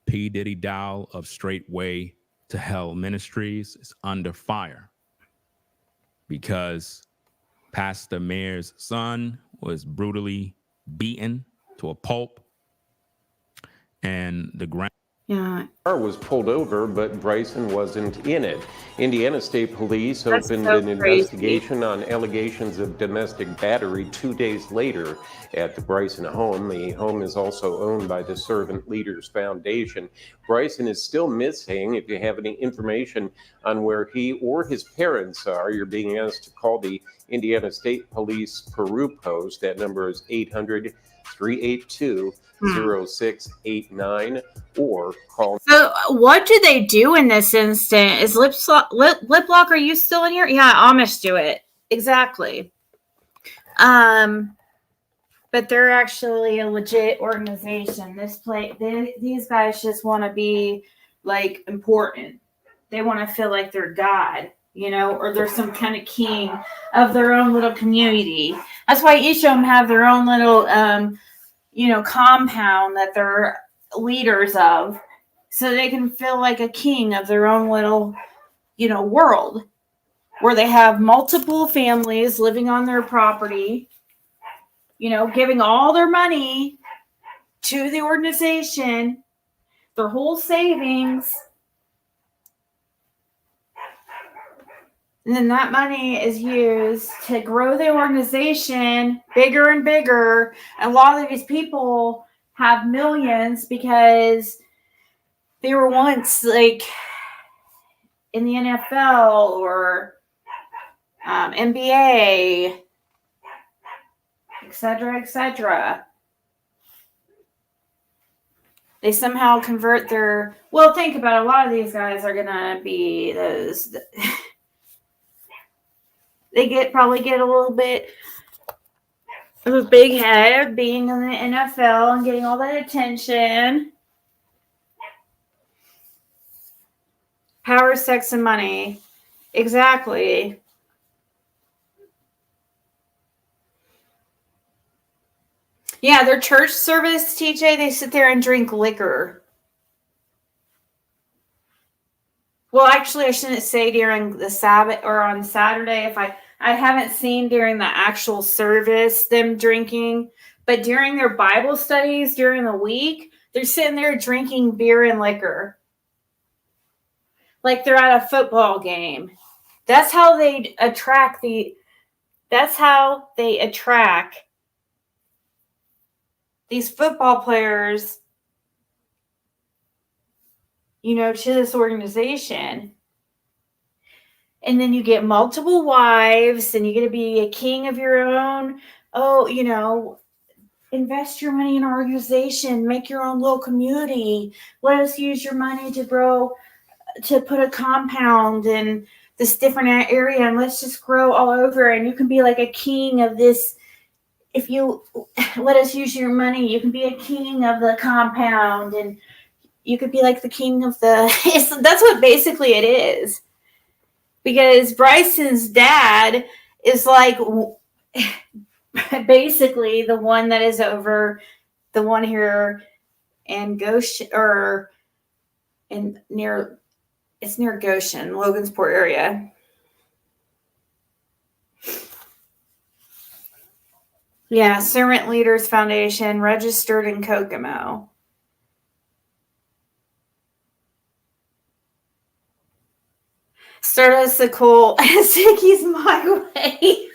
P. Diddy Dow of Straightway to Hell Ministries is under fire because Pastor Mayor's son was brutally beaten to a pulp, and the ground.
Yeah.
Car was pulled over, but Bryson wasn't in it. Indiana State Police opened an investigation on allegations of domestic battery 2 days later at the Bryson home. The home is also owned by the Servant Leaders Foundation. Bryson is still missing. If you have any information on where he or his parents are, you're being asked to call the Indiana State Police Peru post. That number is 800-382-0689 or call.
So what do they do in this instant? Is lip lock, are you still in here? Yeah, Amish do it. Exactly. But they're actually a legit organization. These guys just want to be like important. They want to feel like they're God, you know, or they're some kind of king of their own little community. That's why each of them have their own little compound that they're leaders of, so they can feel like a king of their own little, world, where they have multiple families living on their property, giving all their money to the organization, their whole savings. And then that money is used to grow the organization bigger and bigger. And a lot of these people have millions because they were once like in the NFL or NBA, etc., etc. They somehow convert think about it, a lot of these guys are going to be those... They probably get a little bit of a big head being in the NFL and getting all that attention. Power, sex, and money. Exactly. Yeah, their church service, TJ, they sit there and drink liquor. Well, actually, I shouldn't say during the Sabbath or on Saturday. If I haven't seen during the actual service them drinking, but during their Bible studies during the week, they're sitting there drinking beer and liquor. Like they're at a football game. That's how they attract these football players, to this organization. And then you get multiple wives and you get to be a king of your own. Oh, invest your money in our organization, make your own little community. Let us use your money to put a compound and this different area, and let's just grow all over, and you can be like a king of this. If you let us use your money, you can be a king of the compound, and you could be like the king of the. That's what basically it is. Because Bryson's dad is like basically the one that is over the one here in Goshen, or in near, it's near Goshen, Logansport area. Yeah, Servant Leaders Foundation, registered in Kokomo. Stardust the Cool, Ziggy's my way.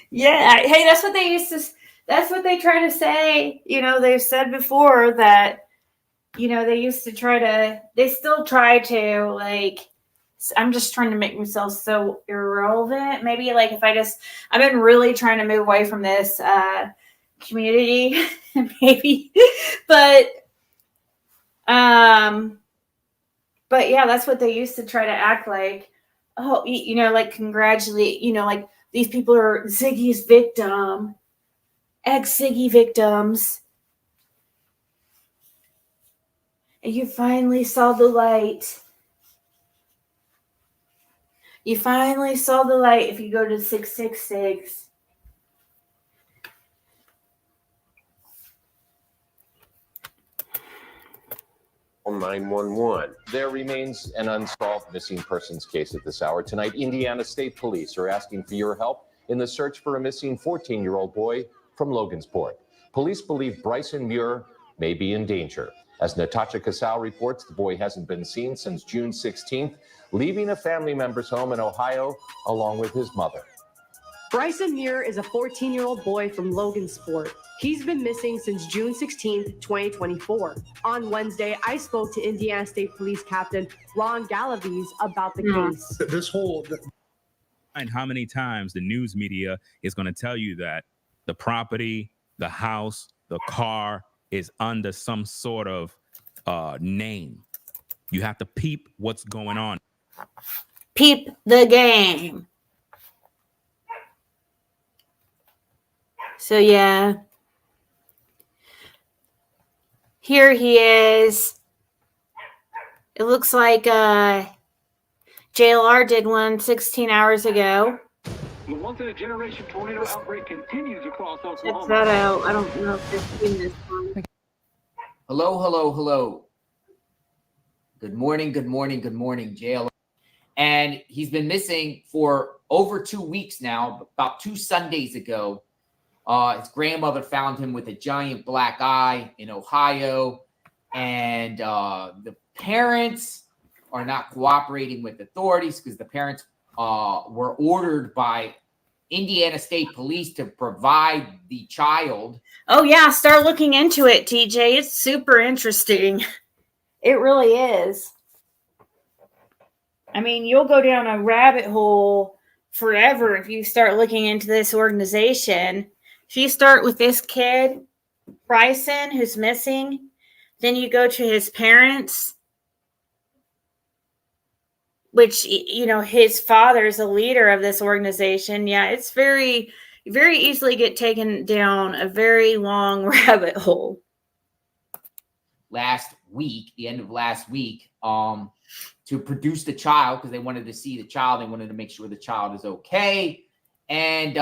Yeah, hey, that's what they used to. That's what they try to say. You know, they've said before that. You know, they used to try to. They still try to like. I'm just trying to make myself so irrelevant. Maybe like if I've been really trying to move away from this community, maybe, but yeah, that's what they used to try to act like. Oh, you know, like congratulate, you know, like these people are Ziggy's victim, ex-Ziggy victims. And you finally saw the light. You finally saw the light if you go to 666.
911. There remains an unsolved missing persons case at this hour. Tonight, Indiana State Police are asking for your help in the search for a missing 14-year-old boy from Logansport. Police believe Bryson Muir may be in danger. As Natasha Casal reports, the boy hasn't been seen since June 16th, leaving a family member's home in Ohio along with his mother.
Bryson Muir is a 14-year-old boy from Logansport. He's been missing since June 16th, 2024. On Wednesday, I spoke to Indiana State Police Captain Ron Galaviz about the case.
This whole and how many times the news media is going to tell you that the property, the house, the car is under some sort of name. You have to peep what's going on.
Peep the game. So yeah, here he is. It looks like JLR did one 16 hours ago.
The once-in-a-generation tornado outbreak continues across Oklahoma.
Check that out. I don't know if they've seen this one.
Hello, hello, hello. Good morning, good morning, good morning, JLR. And he's been missing for over 2 weeks now. About 2 Sundays ago, his grandmother found him with a giant black eye in Ohio. And the parents are not cooperating with authorities because the parents were ordered by Indiana State Police to provide the child.
Oh, yeah. Start looking into it, TJ. It's super interesting. It really is. I mean, you'll go down a rabbit hole forever if you start looking into this organization. If you start with this kid, Bryson, who's missing, then you go to his parents, which, you know, his father is a leader of this organization. Yeah, it's very, very easily get taken down a very long rabbit hole.
Last week, the end of last week, to produce the child because they wanted to see the child. They wanted to make sure the child is okay. And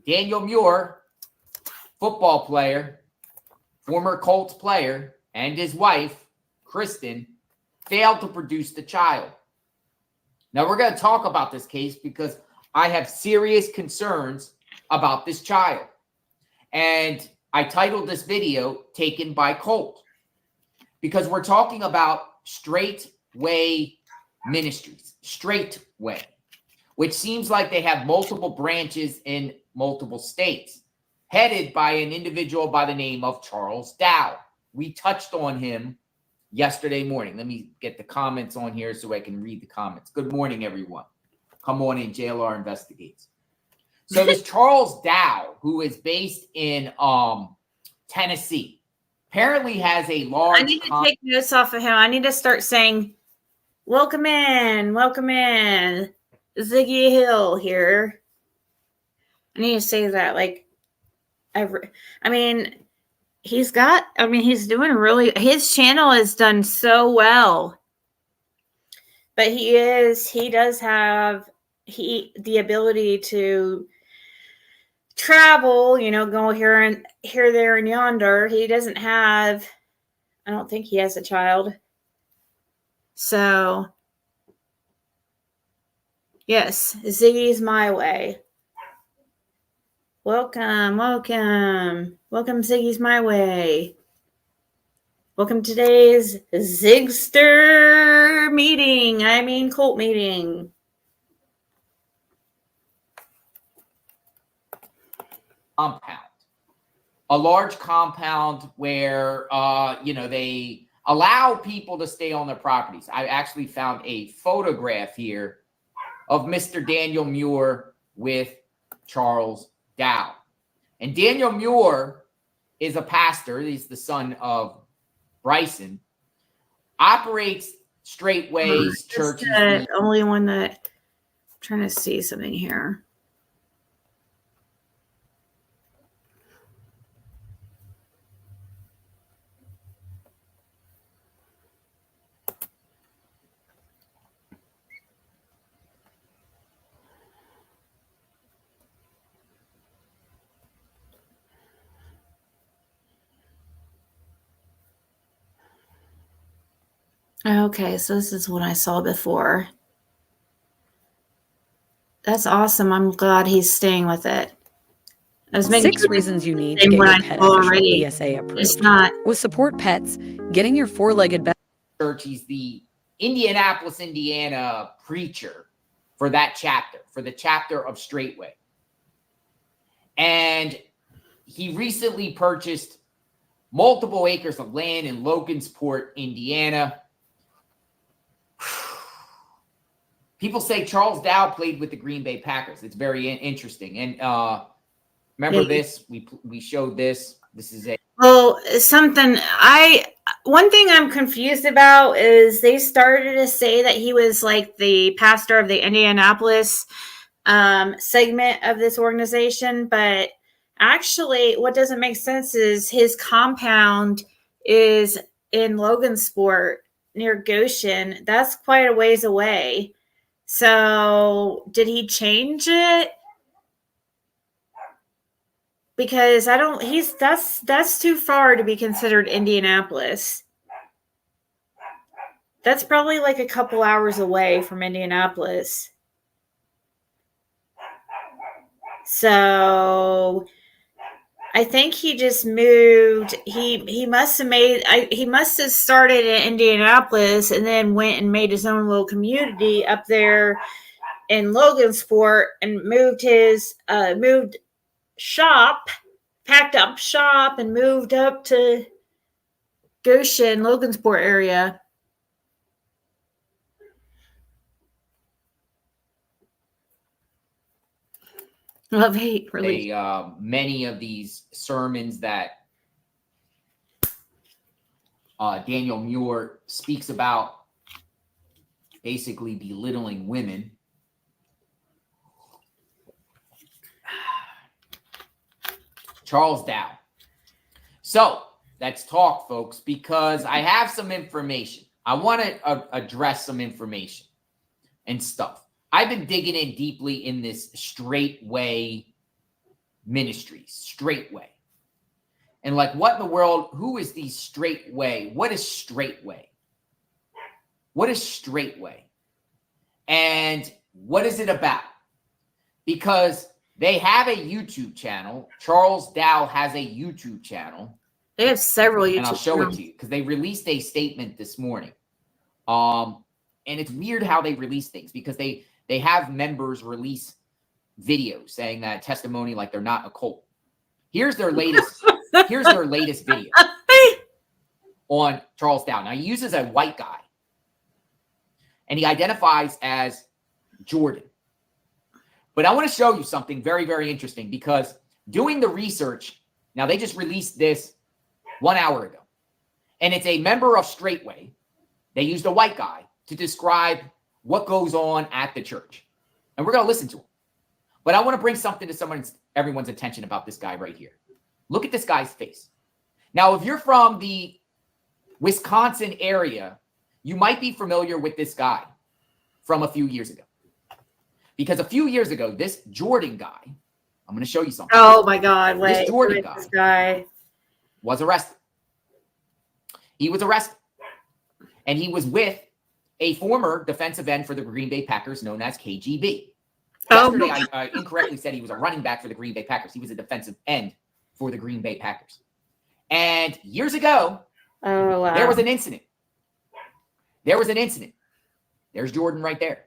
Daniel Muir, football player, former Colts player, and his wife, Kristen, failed to produce the child. Now, we're going to talk about this case because I have serious concerns about this child. And I titled this video, Taken by Colt, because we're talking about Straightway Ministries, Straightway, which seems like they have multiple branches in multiple states, headed by an individual by the name of Charles Dow. We touched on him yesterday morning. Let me get the comments on here so I can read the comments. Good morning, everyone. Come on in, JLR Investigates. So this Charles Dow, who is based in Tennessee, apparently has a large...
I need to take notes off of him. I need to start saying Welcome in. Welcome in. Ziggy Hill here. I need to say that like every, I mean, he's doing really, his channel has done so well. But he does have the ability to travel, go here and here, there, and yonder. He doesn't have, I don't think he has a child. So, yes, Ziggy's my way. Welcome, welcome. Welcome, Ziggy's my way. Welcome to today's Zigster meeting. Cult meeting.
Compound. A large compound where, they allow people to stay on their properties. I actually found a photograph here of Mr. Daniel Muir with Charles Dow. And Daniel Muir is a pastor. He's the son of Bryson. Operates Straightway's church.
The only one that I'm trying to see something here. Okay, so this is what I saw before. That's awesome. I'm glad he's staying with it.
6 reasons you need to get your pet official BSA approved.
It's not.
With Support Pets, getting your four-legged
church. He's the Indianapolis, Indiana preacher for that chapter, for the chapter of Straightway. And he recently purchased multiple acres of land in Logansport, Indiana. People say Charles Dow played with the Green Bay Packers. It's very interesting. And remember this? We showed this. This is
one thing I'm confused about is they started to say that he was like the pastor of the Indianapolis segment of this organization, but actually what doesn't make sense is his compound is in Logansport near Goshen. That's quite a ways away. So did he change it? Because that's too far to be considered Indianapolis. That's probably like a couple hours away from Indianapolis. So I think he just moved. He must have started in Indianapolis and then went and made his own little community up there in Logansport and moved shop, packed up shop and moved up to Goshen, Logansport area. Love hate really.
Many of these sermons that Daniel Muir speaks about basically belittling women. Charles Dow. So let's talk, folks, because I have some information. I want to address some information and stuff. I've been digging in deeply in this Straightway ministries, Straightway. And like, what in the world, who is these Straightway? What is Straightway? What is Straightway? And what is it about? Because they have a YouTube channel. Charles Dow has a YouTube channel.
They have several YouTube channels.
And I'll show it to you because they released a statement this morning. And it's weird how they release things because they have members release videos saying that testimony like they're not a cult. Here's their latest video on Charles Dow. Now he uses a white guy and he identifies as Jordan. But I want to show you something very, very interesting because doing the research, now they just released this 1 hour ago, and it's a member of Straightway. They used a white guy to describe what goes on at the church. And we're going to listen to him. But I want to bring something to everyone's attention about this guy right here. Look at this guy's face. Now, if you're from the Wisconsin area, you might be familiar with this guy from a few years ago. Because a few years ago, this Jordan guy, I'm going to show you something.
Oh my God! Wait,
this Jordan
guy
was arrested. He was arrested, and he was with a former defensive end for the Green Bay Packers known as KGB. Yesterday, I incorrectly said he was a running back for the Green Bay Packers. He was a defensive end for the Green Bay Packers. And years ago, there was an incident. There's Jordan right there.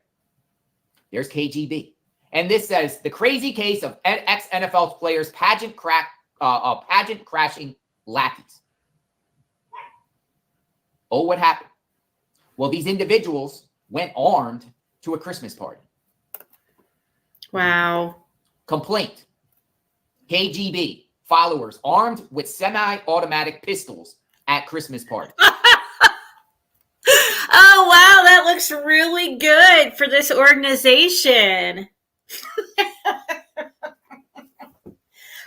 There's KGB. And this says, the crazy case of ex-NFL players pageant crashing lackeys. Oh, what happened? Well, these individuals went armed to a Christmas party.
Wow.
Complaint. KGB followers armed with semi-automatic pistols at Christmas party.
Oh, wow. That looks really good for this organization.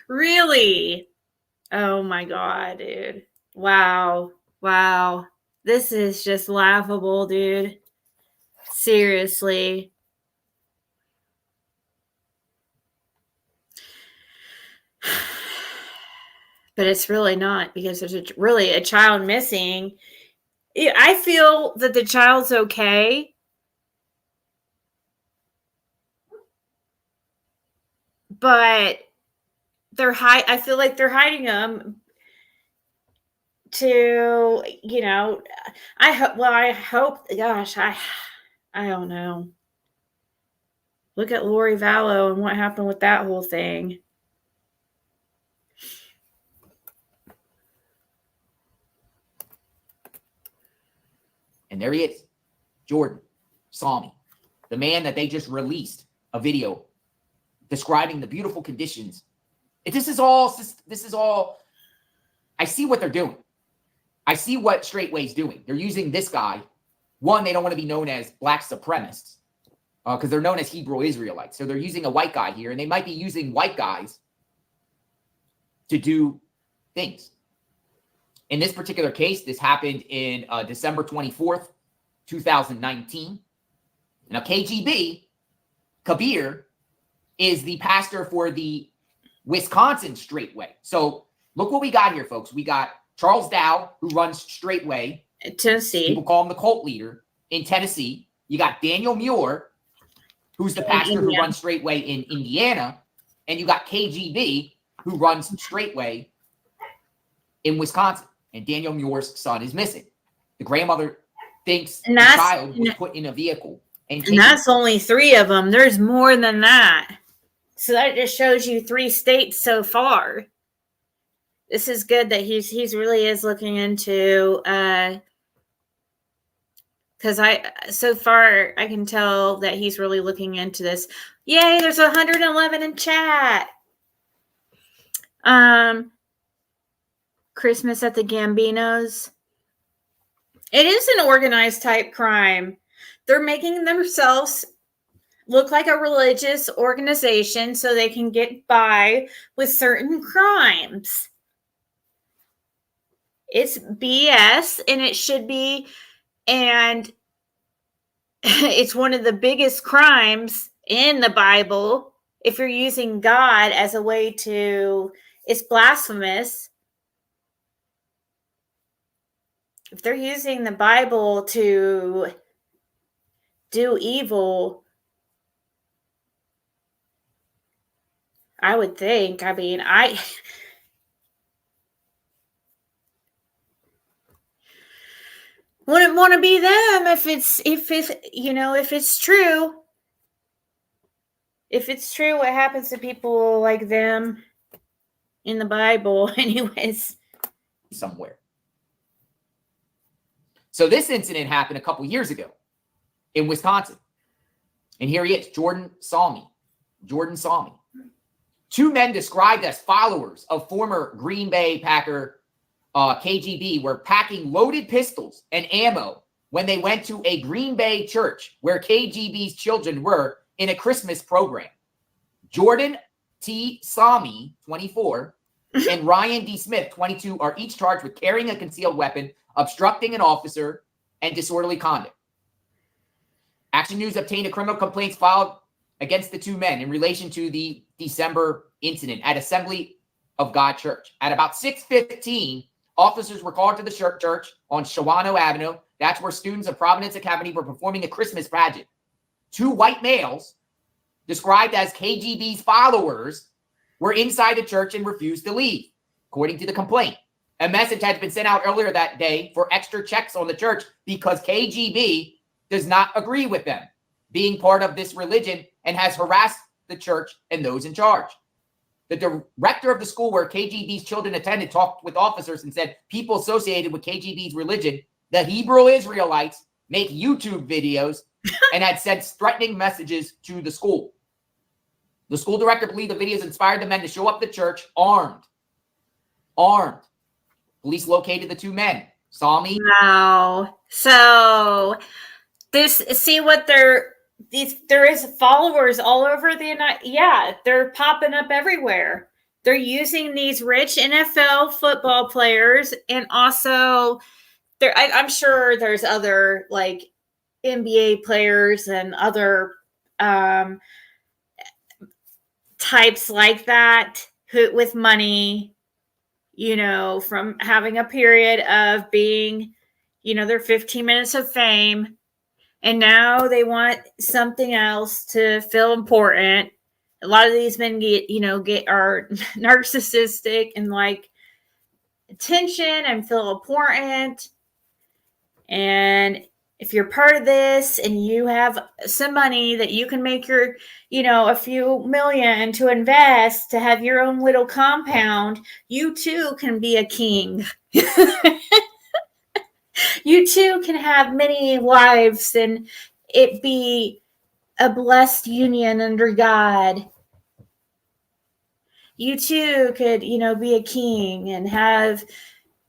Really? Oh, my God, dude. Wow. Wow. This is just laughable, dude. Seriously. But it's really not, because there's really a child missing. I feel that the child's okay. But I feel like they're hiding them to, I hope, gosh, I don't know. Look at Lori Vallow and what happened with that whole thing.
And there he is, Jordan Salmi, the man that they just released a video describing the beautiful conditions. This is all, I see what they're doing. I see what Straightway's doing. They're using this guy. One, they don't want to be known as black supremacists because they're known as Hebrew Israelites. So they're using a white guy here, and they might be using white guys to do things. In this particular case, this happened in December 24th, 2019. Now, KGB, Kabir, is the pastor for the Wisconsin Straightway. So look what we got here, folks. We got Charles Dow, who runs Straightway.
In Tennessee.
People call him the cult leader in Tennessee. You got Daniel Muir, who's the pastor who runs Straightway in Indiana. And you got KGB, who runs Straightway in Wisconsin. And Daniel Muir's son is missing. The grandmother thinks the child was put in a vehicle. And
that's only 3 of them. There's more than that. So that just shows you 3 states so far. This is good that he's really is looking into, because so far I can tell that he's really looking into this. Yay, there's 111 in chat. Christmas at the Gambinos. It is an organized type crime. They're making themselves look like a religious organization so they can get by with certain crimes. It's BS, and it should be, and it's one of the biggest crimes in the Bible. If you're using God as a way to, it's blasphemous. If they're using the Bible to do evil, I would think, I wouldn't want to be them if it's true. If it's true, what happens to people like them in the Bible, anyways?
Somewhere. So this incident happened a couple years ago in Wisconsin. And here he is, Jordan Salmi. 2 men described as followers of former Green Bay Packer KGB were packing loaded pistols and ammo when they went to a Green Bay church where KGB's children were in a Christmas program. Jordan T. Sami, 24, and Ryan D. Smith, 22, are each charged with carrying a concealed weapon, obstructing an officer, and disorderly conduct. Action News obtained a criminal complaint filed against the two men in relation to the December incident at Assembly of God Church. At about 6:15, officers were called to the church on Shawano Avenue. That's where students of Providence Academy were performing a Christmas pageant. Two white males, described as KGB's followers, were inside the church and refused to leave, according to the complaint. A message had been sent out earlier that day for extra checks on the church because KGB does not agree with them being part of this religion and has harassed the church and those in charge. The director of the school where KGB's children attended talked with officers and said people associated with KGB's religion, the Hebrew Israelites, make YouTube videos and had sent threatening messages to the school. The school director believed the videos inspired the men to show up at the church armed. Police located the two men. Sami.
Wow. So there is followers all over the they're popping up everywhere. They're using these rich NFL football players, and also I'm sure there's other like NBA players and other types like that who with money, from having a period of being, their 15 minutes of fame. And now they want something else to feel important. A lot of these men are narcissistic and like attention and feel important. And if you're part of this and you have some money that you can make your, a few million to invest to have your own little compound, you too can be a king. You too can have many wives and it be a blessed union under God. You too could, be a king and have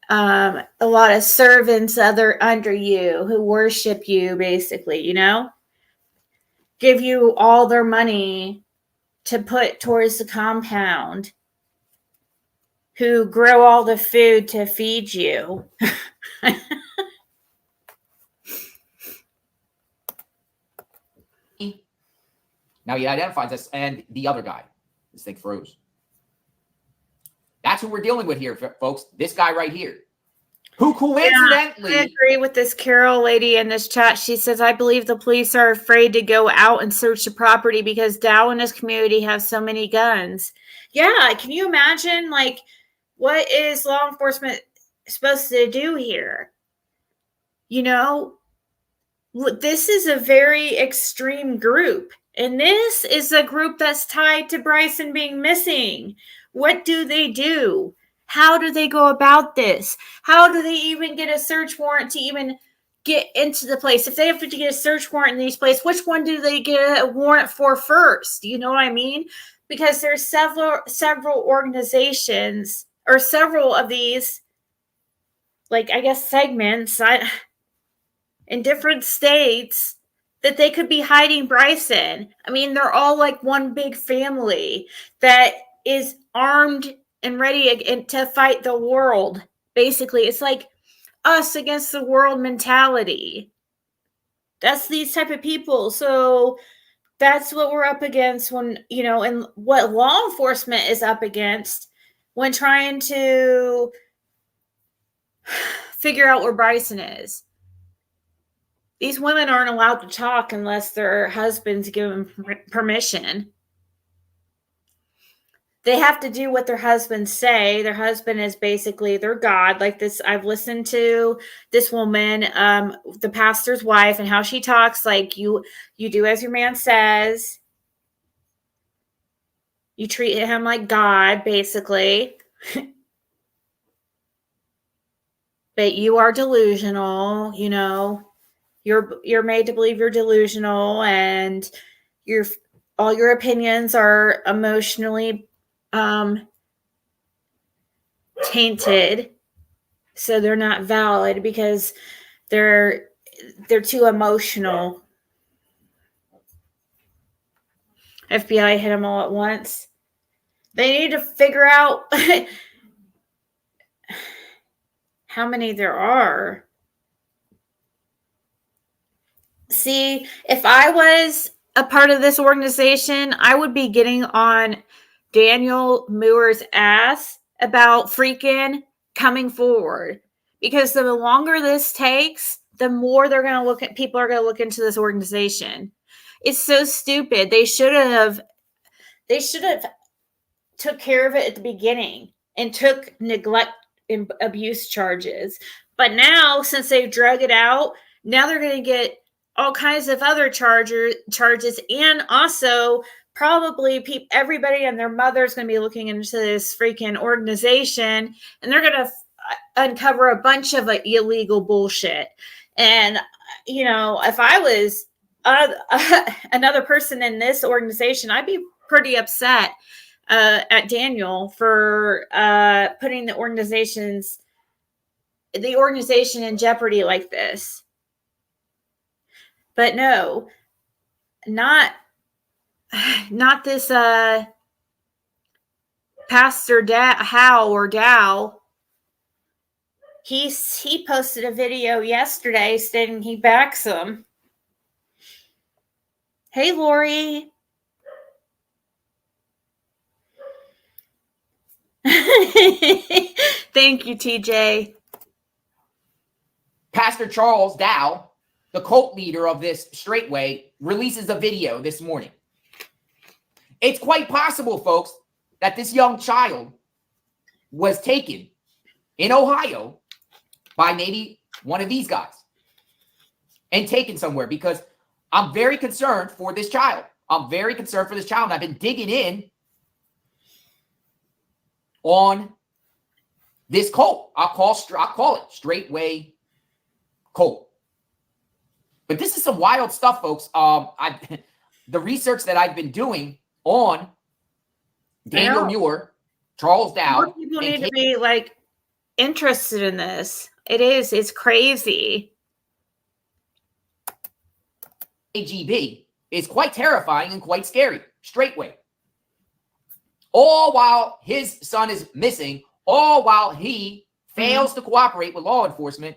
a lot of servants under you who worship you, basically, give you all their money to put towards the compound, who grow all the food to feed you.
Now he identifies us and the other guy. This thing froze. That's who we're dealing with here, folks. This guy right here. Who coincidentally...
Yeah, I agree with this Carol lady in this chat. She says, I believe the police are afraid to go out and search the property because Dow and his community have so many guns. Yeah, can you imagine, like, what is law enforcement supposed to do here? This is a very extreme group. And this is a group that's tied to Bryson being missing. What do they do? How do they go about this? How do they even get a search warrant to even get into the place? If they have to get a search warrant in these places, which one do they get a warrant for first? You know what I mean? Because there's several organizations or several of these, like, I guess, segments in different states that they could be hiding Bryson. I mean, they're all like one big family that is armed and ready to fight the world. Basically, it's like us against the world mentality. That's these type of people. So that's what we're up against when, and what law enforcement is up against when trying to figure out where Bryson is. These women aren't allowed to talk unless their husbands give them permission. They have to do what their husbands say. Their husband is basically their God. Like this, I've listened to this woman, the pastor's wife, and how she talks. Like you do as your man says. You treat him like God, basically. But you are delusional, You're made to believe you're delusional, and all your opinions are emotionally tainted, so they're not valid because they're they're too emotional. FBI hit them all at once. They need to figure out how many there are. See, if I was a part of this organization, I would be getting on Daniel Muir's ass about freaking coming forward. Because the longer this takes, the more they're going to look at, people are going to look into this organization. It's so stupid. They should have took care of it at the beginning and took neglect and abuse charges. But now, since they've drug it out, now they're going to get all kinds of other charges, and also probably everybody and their mother is going to be looking into this freaking organization, and they're going to uncover a bunch of illegal bullshit. And if I was another person in this organization, I'd be pretty upset at Daniel for putting the organization in jeopardy like this. But no, not this Pastor Howe or Dow. He posted a video yesterday stating he backs him. Hey, Lori. Thank you, TJ.
Pastor Charles Dow, the cult leader of this Straightway, releases a video this morning. It's quite possible, folks, that this young child was taken in Ohio by maybe one of these guys and taken somewhere, because I'm very concerned for this child. I'm very concerned for this child. I've been digging in on this cult. I'll call it Straightway cult. But this is some wild stuff, folks. The research that I've been doing on Daniel Muir, Charles Dow.
More people need to be interested in this. It's crazy.
KGB is quite terrifying and quite scary. Straightway. All while his son is missing, all while he fails to cooperate with law enforcement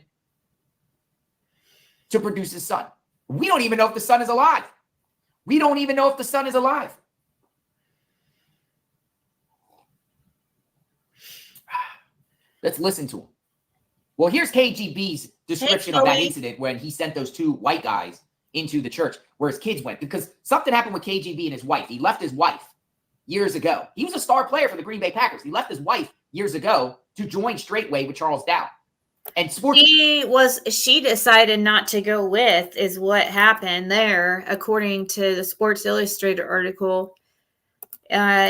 to produce his son. We don't even know if the son is alive. We don't even know if the son is alive. Let's listen to him. Well, here's KGB's description of that incident when he sent those two white guys into the church where his kids went, because something happened with KGB and his wife. He left his wife years ago. He was a star player for the Green Bay Packers. He left his wife years ago to join Straightway with Charles Dow. And
she decided not to go with, is what happened there, according to the Sports Illustrated article.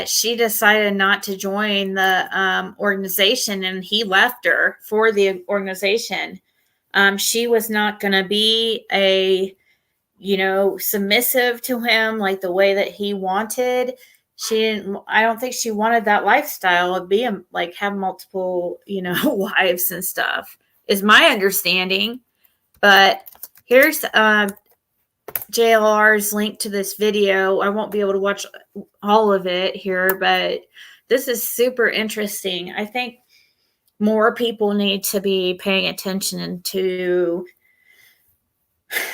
She decided not to join the organization, and he left her for the organization. She was not going to be submissive to him like the way that he wanted. I don't think she wanted that lifestyle of being have multiple, wives and stuff, is my understanding. But here's JLR's link to this video. I won't be able to watch all of it here, but this is super interesting. I think more people need to be paying attention to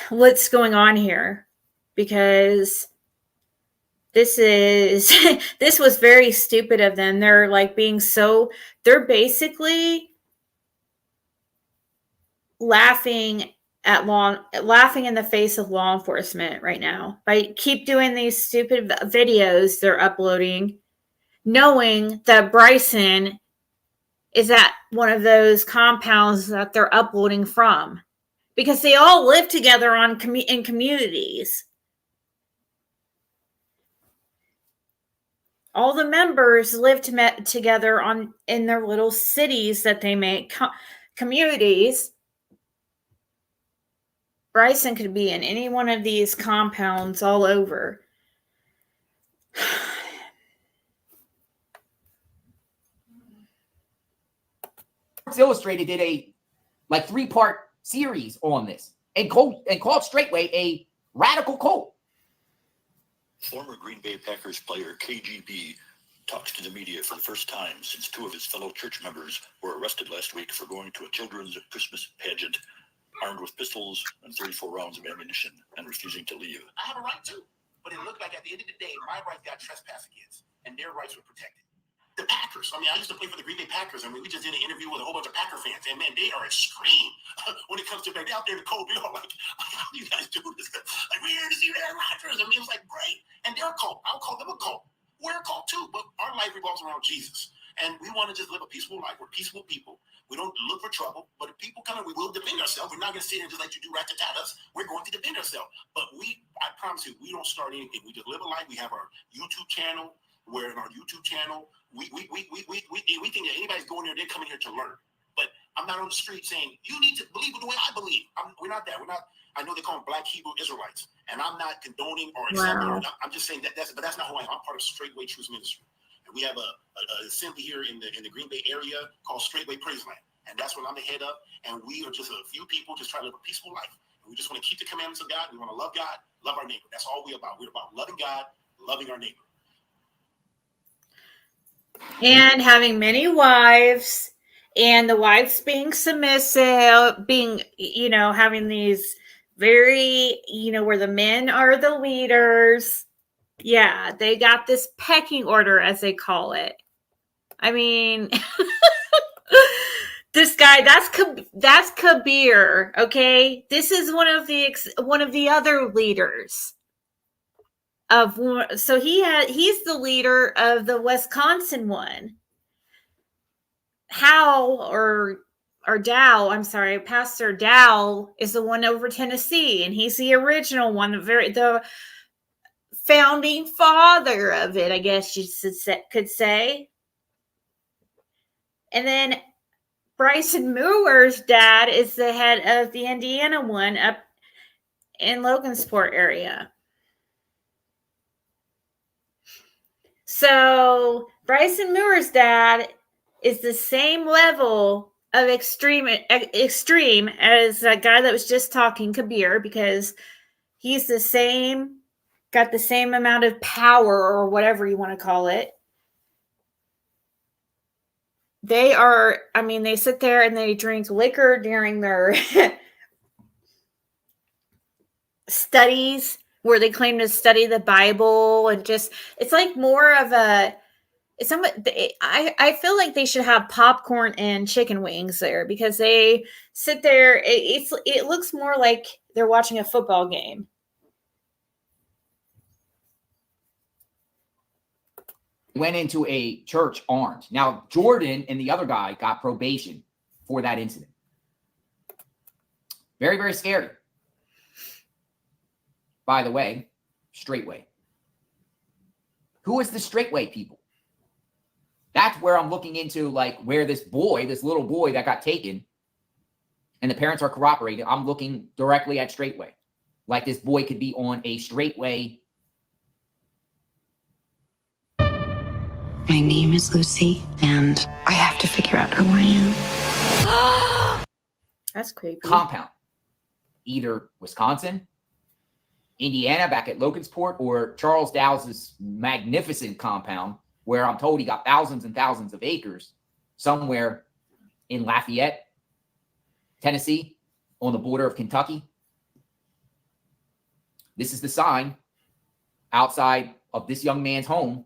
what's going on here, because this was very stupid of them. They're they're basically laughing in the face of law enforcement right now by keep doing these stupid videos they're uploading, knowing that Bryson is at one of those compounds that they're uploading from, because they all live together in communities. All the members live together in their little cities that they make communities. Bryson could be in any one of these compounds all over.
Sports Illustrated did a 3-part series on this, and called Straightway a radical cult.
Former Green Bay Packers player KGB talks to the media for the first time since two of his fellow church members were arrested last week for going to a children's Christmas pageant armed with pistols and 34 rounds of ammunition and refusing to leave.
I have a right to, but it looked like at the end of the day, my rights got trespassed against, and their rights were protected. The Packers. I mean, I used to play for the Green Bay Packers. I mean, we just did an interview with a whole bunch of Packer fans, and man, they are extreme when it comes to back out there in the cold. We all like, how do you guys do this? Like, we're here to see Aaron Rodgers. I mean, it was like great, and they're a cult. I'll call them a cult. We're a cult too, but our life revolves around Jesus, and we want to just live a peaceful life. We're peaceful people. We don't look for trouble, but if people come in, we will defend ourselves. We're not going to sit here and just let you do rat-tat-tat us. We're going to defend ourselves, but I promise you, we don't start anything. We just live a life. We have our YouTube channel. Where in our YouTube channel, we think that anybody's going there, they're coming here to learn. But I'm not on the street saying, you need to believe the way I believe. We're not that. We're not. I know they call them Black Hebrew Israelites, and I'm not condoning or accepting. Wow. I'm just saying that's not who I am. I'm part of Straightway Truth Ministry. And we have a assembly here in the Green Bay area called Straightway Praise Land. And that's what I'm the head of. And we are just a few people just trying to live a peaceful life. And we just want to keep the commandments of God. We want to love God, love our neighbor. That's all we're about. We're about loving God, loving our neighbor.
And having many wives, and the wives being submissive, being, having these very, where the men are the leaders. Yeah, they got this pecking order, as they call it. I mean, this guy, that's Kabir, okay? This is one of the other leaders. So he's the leader of the Wisconsin one. Pastor Dow is the one over Tennessee, and he's the original one, the founding father of it, I guess you could say. And then Bryson Moore's dad is the head of the Indiana one up in Logansport area. So Bryson Moore's dad is the same level of extreme as that guy that was just talking, Kabir, because he's got the same amount of power, or whatever you want to call it. They sit there and they drink liquor during their studies, where they claim to study the Bible, and it's like more of I feel like they should have popcorn and chicken wings there, because they sit there. It looks more like they're watching a football game.
Went into a church armed. Now, Jordan and the other guy got probation for that incident. Very, very scary. By the way, Straightway. Who is the Straightway people? That's where I'm looking into, like, where this little boy that got taken, and the parents are cooperating. I'm looking directly at Straightway. Like, this boy could be on a Straightway.
My name is Lucy, and I have to figure out who I
am. That's creepy.
Compound. Either Wisconsin, Indiana back at Logansport, or Charles Dow's magnificent compound, where I'm told he got thousands and thousands of acres somewhere in Lafayette, Tennessee, on the border of Kentucky. This is the sign outside of this young man's home.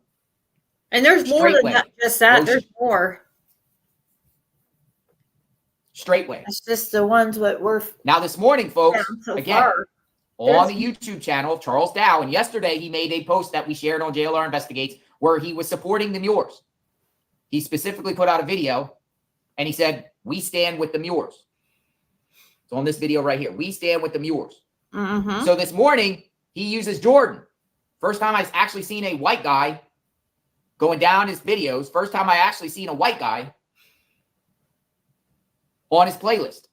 And there's more than just that. There's more.
Straightway.
It's just the ones that were.
Now, this morning, folks, on the YouTube channel of Charles Dow, and yesterday he made a post that we shared on JLR Investigates where he was supporting the Muirs. He specifically put out a video, and he said, "We stand with the Muirs." So on this video right here, we stand with the Muirs.
Mm-hmm.
So this morning, he uses Jordan. First time I've actually seen a white guy going down his videos. First time I actually seen a white guy on his playlist.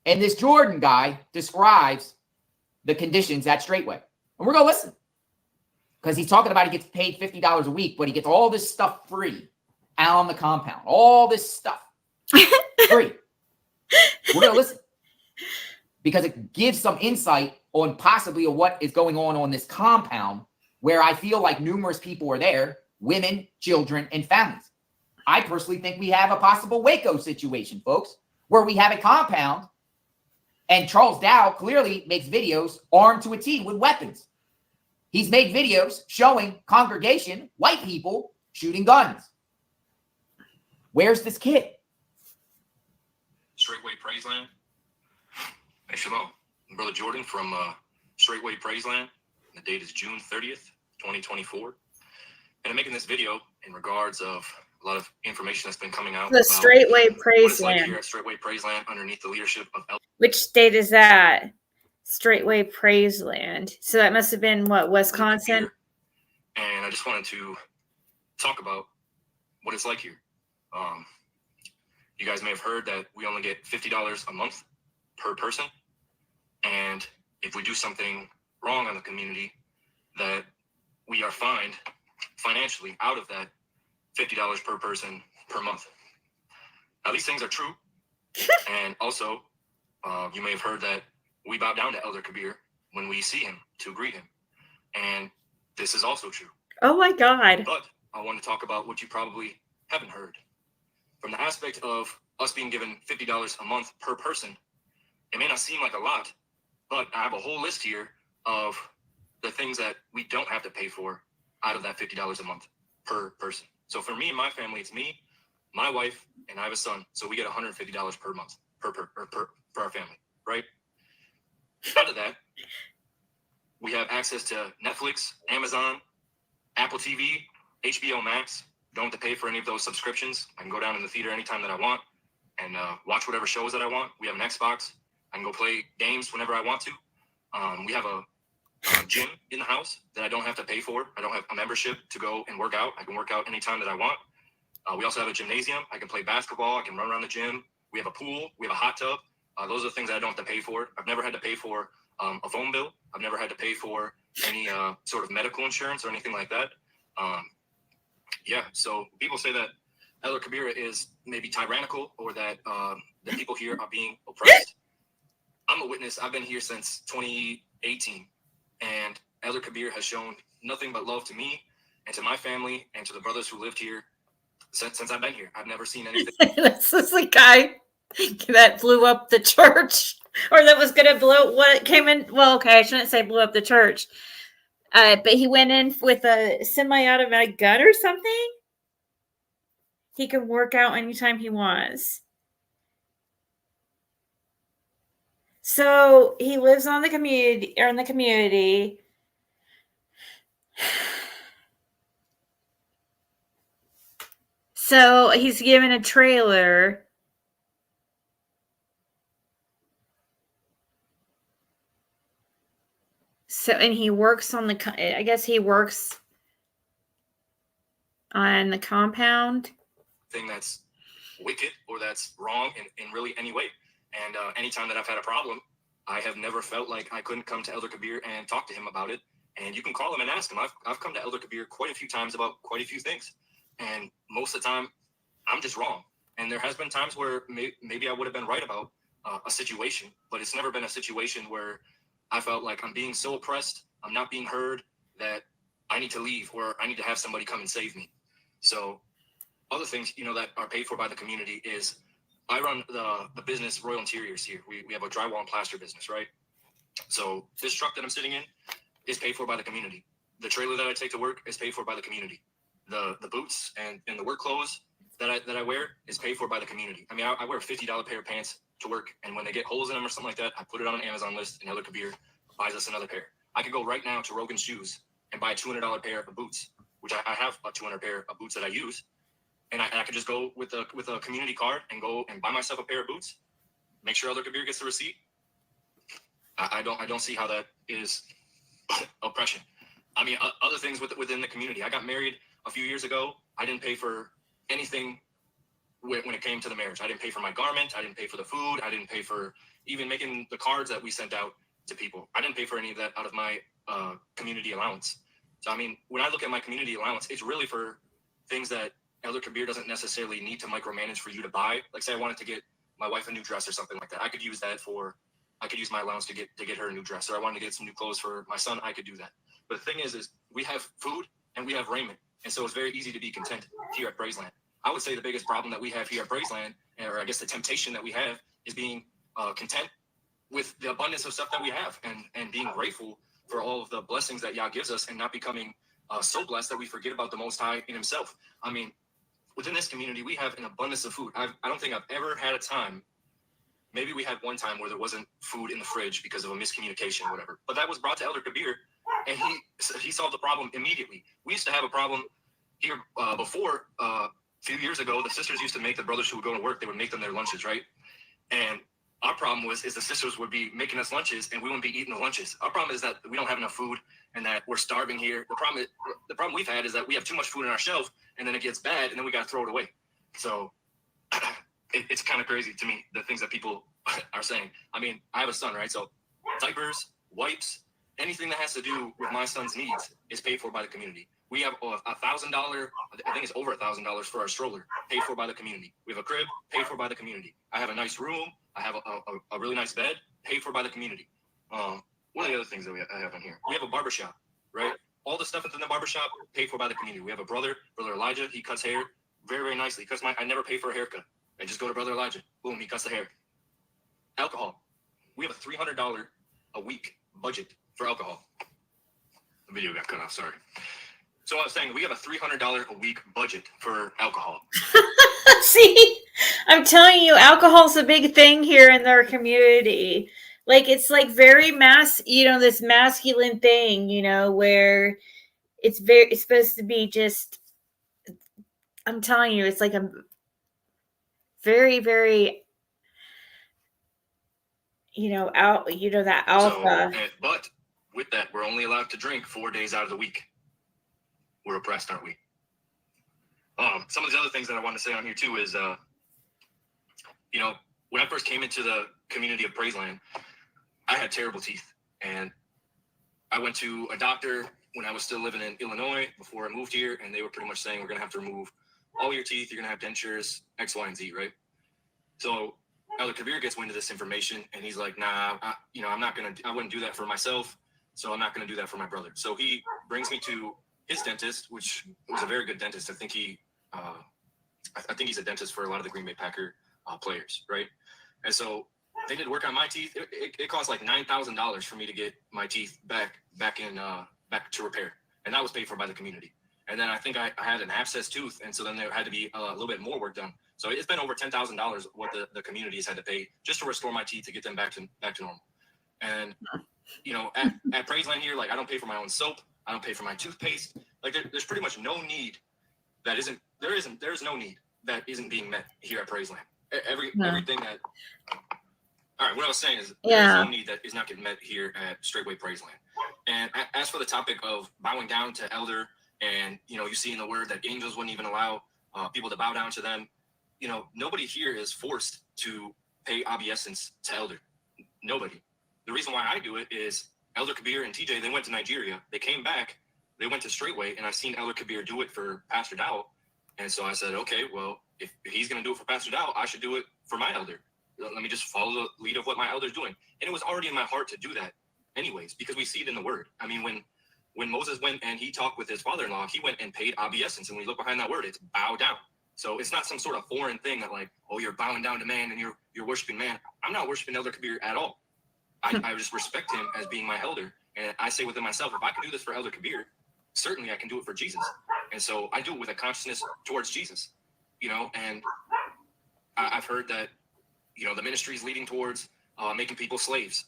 And this Jordan guy describes the conditions at Straightway. And we're going to listen. Because he's talking about he gets paid $50 a week, but he gets all this stuff free out on the compound. All this stuff free. We're going to listen. because it gives some insight on possibly what is going on this compound where I feel like numerous people are there, women, children, and families. I personally think we have a possible Waco situation, folks, where we have a compound and Charles Dow clearly makes videos armed to a T with weapons. He's made videos showing congregation, white people, shooting guns. Where's this kid?
Straightway Praiseland. Hey, shalom. I'm Brother Jordan from Straightway Praiseland. The date is June 30th, 2024. And I'm making this video in regards of a lot of information that's been coming out.
The Straightway
Praiseland. Like here
Praiseland.
at Straightway Praiseland underneath the leadership of
Which state is that? Straightway Praiseland. So that must have been what, Wisconsin?
And I just wanted to talk about what it's like here. You guys may have heard that we only get $50 a month per person. And if we do something wrong on the community, that we are fined financially out of that $50 per person per month. Now, these things are true. And also, you may have heard that we bow down to Elder Kabir when we see him to greet him. And this is also true.
Oh my God.
But I want to talk about what you probably haven't heard. From the aspect of us being given $50 a month per person, it may not seem like a lot, but I have a whole list here of the things that we don't have to pay for out of that $50 a month per person. So for me and my family, it's me, my wife, and I have a son. So we get $150 per month per our family, right? Out of that, we have access to Netflix, Amazon, Apple TV, HBO Max. Don't have to pay for any of those subscriptions. I can go down in the theater anytime that I want and watch whatever shows that I want. We have an Xbox. I can go play games whenever I want to. We have a gym in the house that I don't have to pay for. I don't have a membership to go and work out. I can work out anytime that I want. We also have a gymnasium. I can play basketball. I can run around the gym. We have a pool. We have a hot tub. Those are the things that I don't have to pay for. I've never had to pay for a phone bill. I've never had to pay for any sort of medical insurance or anything like that. Yeah, so people say that Elder Kabir is maybe tyrannical or that the people here are being oppressed. I'm a witness. I've been here since 2018, and Elder Kabir has shown nothing but love to me and to my family and to the brothers who lived here since I've been here. I've never seen anything.
This is the guy that blew up the church, or that was going to blow what came in. Well, okay, I shouldn't say blew up the church. But he went in with a semi-automatic gun or something. He can work out anytime he wants. So he lives on the community, or in the community. So he's given a trailer. So, and he works on I guess he works on the compound.
Thing that's wicked or that's wrong in really any way. And anytime that I've had a problem, I have never felt like I couldn't come to Elder Kabir and talk to him about it. And you can call him and ask him. I've come to Elder Kabir quite a few times about quite a few things. And most of the time, I'm just wrong. And there has been times where maybe I would have been right about a situation, but it's never been a situation where I felt like I'm being so oppressed, I'm not being heard, that I need to leave or I need to have somebody come and save me. So other things, that are paid for by the community is I run the business Royal Interiors here. We have a drywall and plaster business, right? So this truck that I'm sitting in is paid for by the community. The trailer that I take to work is paid for by the community. The boots and the work clothes that I wear is paid for by the community. I mean, I wear a $50 pair of pants to work, and when they get holes in them or something like that, I put it on an Amazon list, and Elder Kabir buys us another pair. I could go right now to Rogan's Shoes and buy a $200 pair of boots, which I have a $200 pair of boots that I use. And I could just go with a community card and go and buy myself a pair of boots, make sure Elder Kabir gets the receipt. I don't see how that is oppression. I mean, other things within the community. I got married a few years ago. I didn't pay for anything when it came to the marriage. I didn't pay for my garment. I didn't pay for the food. I didn't pay for even making the cards that we sent out to people. I didn't pay for any of that out of my community allowance. So, I mean, when I look at my community allowance, it's really for things that Elder Kabir doesn't necessarily need to micromanage for you to buy. Like, say I wanted to get my wife a new dress or something like that. I could use that for I could use my allowance to get her a new dress, or I wanted to get some new clothes for my son, I could do that. But the thing is we have food and we have raiment, and so it's very easy to be content here at Brazeland. I would say the biggest problem that we have here at Brazeland, or I guess the temptation that we have, is being content with the abundance of stuff that we have, and being grateful for all of the blessings that Yah gives us, and not becoming so blessed that we forget about the Most High in Himself. I mean, within this community, we have an abundance of food. I don't think I've ever had a time. Maybe we had one time where there wasn't food in the fridge because of a miscommunication or whatever. But that was brought to Elder Kabir, and he solved the problem immediately. We used to have a problem here before. A few years ago, the sisters used to make the brothers who would go to work, they would make them their lunches, right? And our problem is the sisters would be making us lunches, and we wouldn't be eating the lunches. Our problem is that we don't have enough food, and that we're starving here. The problem we've had is that we have too much food on our shelf, and then it gets bad, and then we got to throw it away. So it's kind of crazy to me, the things that people are saying. I mean, I have a son, right? So diapers, wipes, anything that has to do with my son's needs is paid for by the community. We have $1,000, I think it's over $1,000 for our stroller, paid for by the community. We have a crib, paid for by the community. I have a nice room. I have a really nice bed, paid for by the community. What are the other things that I have in here? We have a barbershop, right? All the stuff within the barbershop, paid for by the community. We have a brother Elijah. He cuts hair very, very nicely. I never pay for a haircut. I just go to Brother Elijah. Boom, he cuts the hair. Alcohol. We have a $300 a week budget for alcohol. The video got cut off, sorry. So I was saying, we have a $300 a week budget for alcohol.
See, I'm telling you, alcohol's a big thing here in their community. Like, it's like very this masculine thing, where it's supposed to be just, I'm telling you, it's like a very, very, that alpha.
But with that, we're only allowed to drink 4 days out of the week. We're oppressed, aren't we? Some of the other things that I want to say on here too is, when I first came into the community of Praiseland, I had terrible teeth, and I went to a doctor when I was still living in Illinois before I moved here, and they were pretty much saying, we're going to have to remove all your teeth. You're going to have dentures, X, Y, and Z, right? So Elder Kabir gets wind of this information, and he's like, nah, I wouldn't do that for myself, so I'm not going to do that for my brother. So he brings me to his dentist, which was a very good dentist. I think he's a dentist for a lot of the Green Bay Packer players, right? And so they did work on my teeth. It cost like $9,000 for me to get my teeth back to repair, and that was paid for by the community. And then I think I had an abscess tooth, and so then there had to be a little bit more work done. So it's been over $10,000 what the community has had to pay just to restore my teeth to get them back to normal. And at Praiseland here, like, I don't pay for my own soap. I don't pay for my toothpaste. Like, there's pretty much no need there's no need that isn't being met here at Praiseland. Everything that. All right, what I was saying is there's no need that is not getting met here at Straightway Praiseland. And as for the topic of bowing down to elder, and you see in the word that angels wouldn't even allow people to bow down to them. Nobody here is forced to pay obeisance to elder. Nobody. The reason why I do it is Elder Kabir and TJ, they went to Nigeria. They came back. They went to Straightway, and I've seen Elder Kabir do it for Pastor Dow. And so I said, okay, well, if he's going to do it for Pastor Dow, I should do it for my elder. Let me just follow the lead of what my elder's doing. And it was already in my heart to do that anyways, because we see it in the word. I mean, when Moses went and he talked with his father-in-law, he went and paid obeisance. And when you look behind that word, it's bow down. So it's not some sort of foreign thing that, like, oh, you're bowing down to man and you're worshiping man. I'm not worshiping Elder Kabir at all. I just respect him as being my elder. And I say within myself, if I can do this for Elder Kabir, certainly I can do it for Jesus. And so I do it with a consciousness towards Jesus, and I've heard that, the ministry is leading towards making people slaves.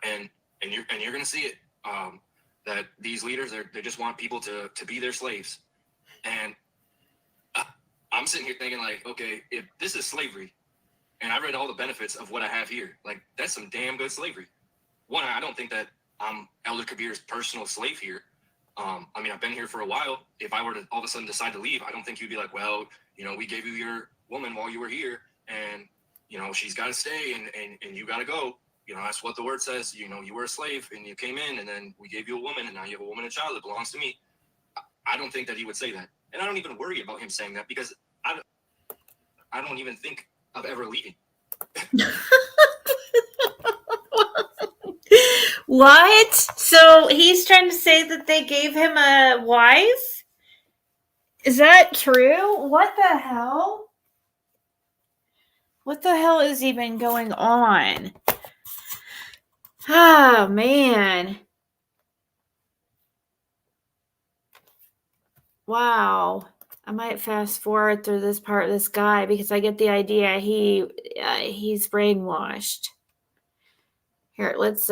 And you're going to see it, that these leaders, they just want people to be their slaves. And I'm sitting here thinking, like, okay, if this is slavery, and I read all the benefits of what I have here, like, that's some damn good slavery. One, I don't think that I'm Elder Kabir's personal slave here. I mean, I've been here for a while. If I were to all of a sudden decide to leave, I don't think you'd be like, well, we gave you your woman while you were here, and, she's got to stay, and you got to go. That's what the word says. You were a slave, and you came in, and then we gave you a woman, and now you have a woman and child that belongs to me. I don't think that he would say that. And I don't even worry about him saying that, because I don't even think of ever leaving.
What? So he's trying to say that they gave him a wife? Is that true? What the hell? What the hell is even going on? Oh, man. Wow. I might fast forward through this part of this guy because I get the idea he's brainwashed. Here, let's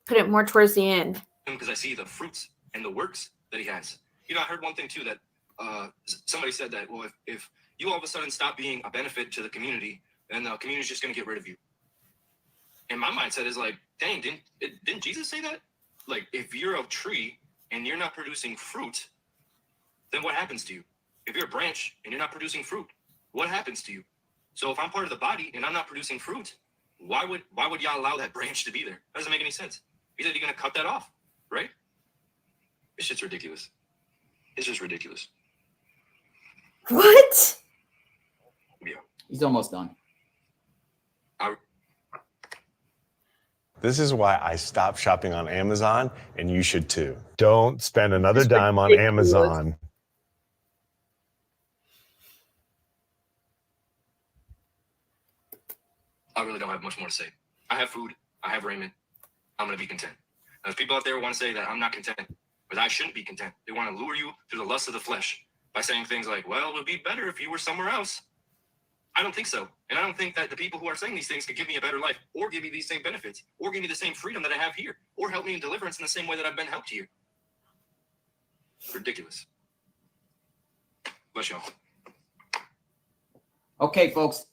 put it more towards the end.
Because I see the fruits and the works that he has. You know, I heard one thing too that somebody said that, well, if you all of a sudden stop being a benefit to the community, then the community's just going to get rid of you. And my mindset is like, dang, didn't Jesus say that? Like, if you're a tree and you're not producing fruit, then what happens to you? If you're a branch and you're not producing fruit, what happens to you? So if I'm part of the body and I'm not producing fruit, why would y'all allow that branch to be there? That doesn't make any sense. He said you're going to cut that off, right? This shit's ridiculous. It's just ridiculous.
What?
Yeah. He's almost done.
This is why I stopped shopping on Amazon, and you should too. Don't spend another dime on Amazon.
I really don't have much more to say. I have food. I have raiment. I'm going to be content. Now, there's people out there who want to say that I'm not content, but I shouldn't be content. They want to lure you to the lust of the flesh by saying things like, well, it would be better if you were somewhere else. I don't think so. And I don't think that the people who are saying these things could give me a better life or give me these same benefits or give me the same freedom that I have here or help me in deliverance in the same way that I've been helped here. Ridiculous. Bless y'all.
Okay, folks,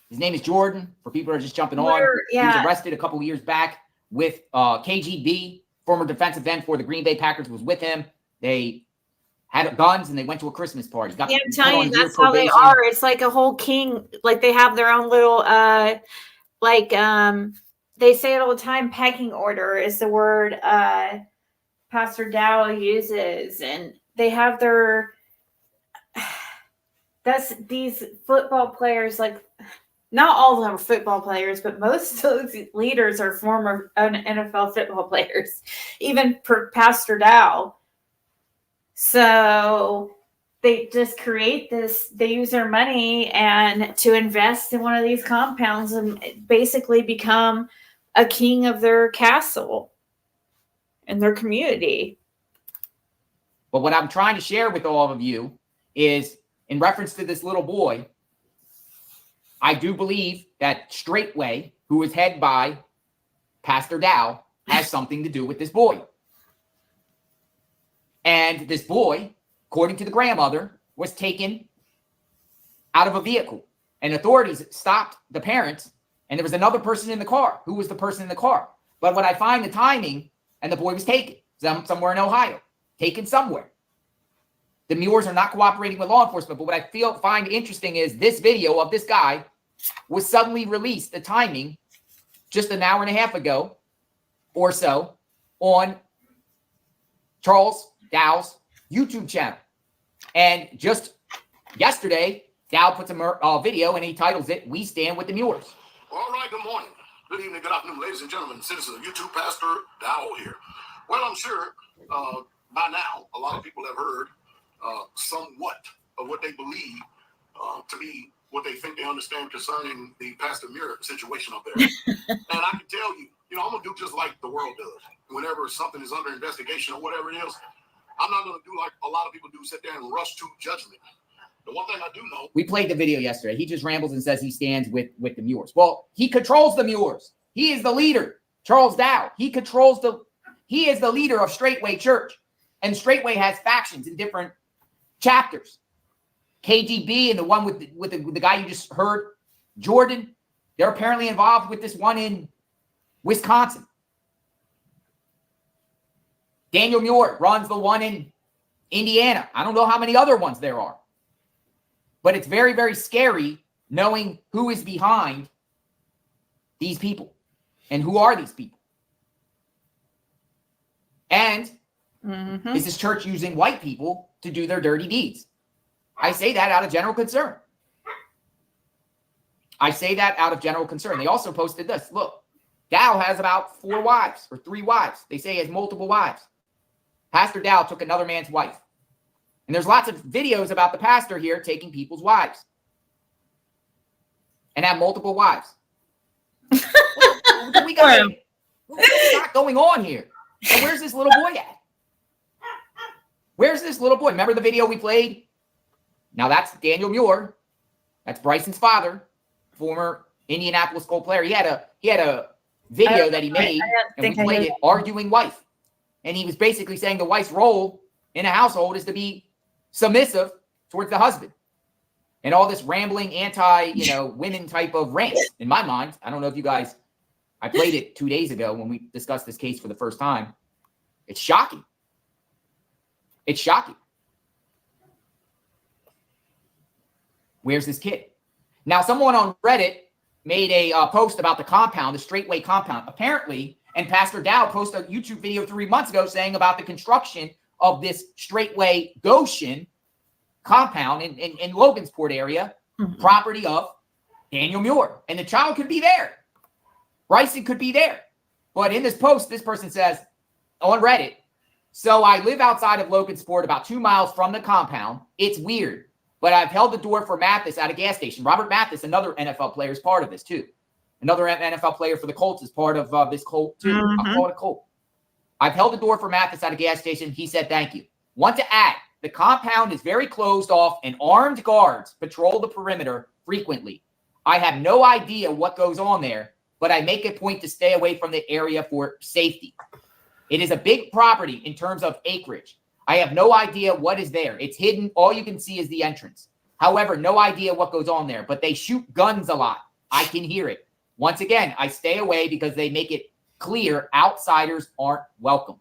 his name is Jordan, for people who are just jumping on. He was arrested a couple of years back with KGB, former defensive end for the Green Bay Packers, was with him. They had guns and they went to a Christmas party.
I'm telling you, that's how they are. It's like a whole king. Like they have their own little, they say it all the time. Pecking order is the word Pastor Dow uses, and they have their. That's these football players. Like, not all of them are football players, but most of those leaders are former NFL football players. Even for Pastor Dow. So they just create this, they use their money and to invest in one of these compounds and basically become a king of their castle and their community.
But what I'm trying to share with all of you is, in reference to this little boy, I do believe that Straightway, who is headed by Pastor Dow, has something to do with this boy. And this boy, according to the grandmother, was taken out of a vehicle. And authorities stopped the parents, and there was another person in the car. Who was the person in the car? But when I find the timing, and the boy was taken somewhere in Ohio, taken somewhere. The Muirs are not cooperating with law enforcement. But what I find interesting is this video of this guy was suddenly released, the timing, just an hour and a half ago or so, on Charles Dow's YouTube channel. And just yesterday, Dow puts a video and he titles it, "We Stand with the Muirs."
All right, good morning. Good evening, good afternoon, ladies and gentlemen, citizens of YouTube. Pastor Dow here. Well, I'm sure by now a lot of people have heard somewhat of what they believe to be what they think they understand concerning the Pastor Muir situation up there. And I can tell you, I'm going to do just like the world does. Whenever something is under investigation or whatever it is, I'm not going to do like a lot of people do, sit there and rush to judgment. The one thing I do know.
We played the video yesterday. He just rambles and says he stands with the Muirs. Well, he controls the Muirs. He is the leader. Charles Dow. He is the leader of Straightway Church. And Straightway has factions in different chapters. KGB and the one with the guy you just heard, Jordan, they're apparently involved with this one in Wisconsin. Daniel Muir runs the one in Indiana. I don't know how many other ones there are. But it's very, very scary knowing who is behind these people and who are these people. And is this church using white people to do their dirty deeds? I say that out of general concern. They also posted this. Look, Dow has about 4 wives or 3 wives. They say he has multiple wives. Pastor Dow took another man's wife. And there's lots of videos about the pastor here taking people's wives and have multiple wives. We got what's not going on here? And where's this little boy at? Where's this little boy? Remember the video we played? Now that's Daniel Muir. That's Bryson's father, former Indianapolis Colts player. He had a video that he made, and we played it, arguing wife. And he was basically saying the wife's role in a household is to be submissive towards the husband. And all this rambling women type of rant. In my mind, I don't know if you guys, I played it 2 days ago when we discussed this case for the first time. It's shocking. It's shocking. Where's this kid? Now, someone on Reddit made a post about the compound, the Straightway compound. Apparently, and Pastor Dow posted a YouTube video 3 months ago saying about the construction of this Straightway Goshen compound in Logansport area, property of Daniel Muir. And the child could be there. Bryson could be there. But in this post, this person says on Reddit, so I live outside of Logansport, about 2 miles from the compound. It's weird, but I've held the door for Mathis at a gas station. Robert Mathis, another NFL player, is part of this too. Another NFL player for the Colts is part of this Colt too. I'll call it a Colt. I've held the door for Mathis at a gas station. He said, thank you. Want to add, the compound is very closed off and armed guards patrol the perimeter frequently. I have no idea what goes on there, but I make a point to stay away from the area for safety. It is a big property in terms of acreage. I have no idea what is there. It's hidden. All you can see is the entrance. However, no idea what goes on there, but they shoot guns a lot. I can hear it. Once again, I stay away because they make it clear outsiders aren't welcomed.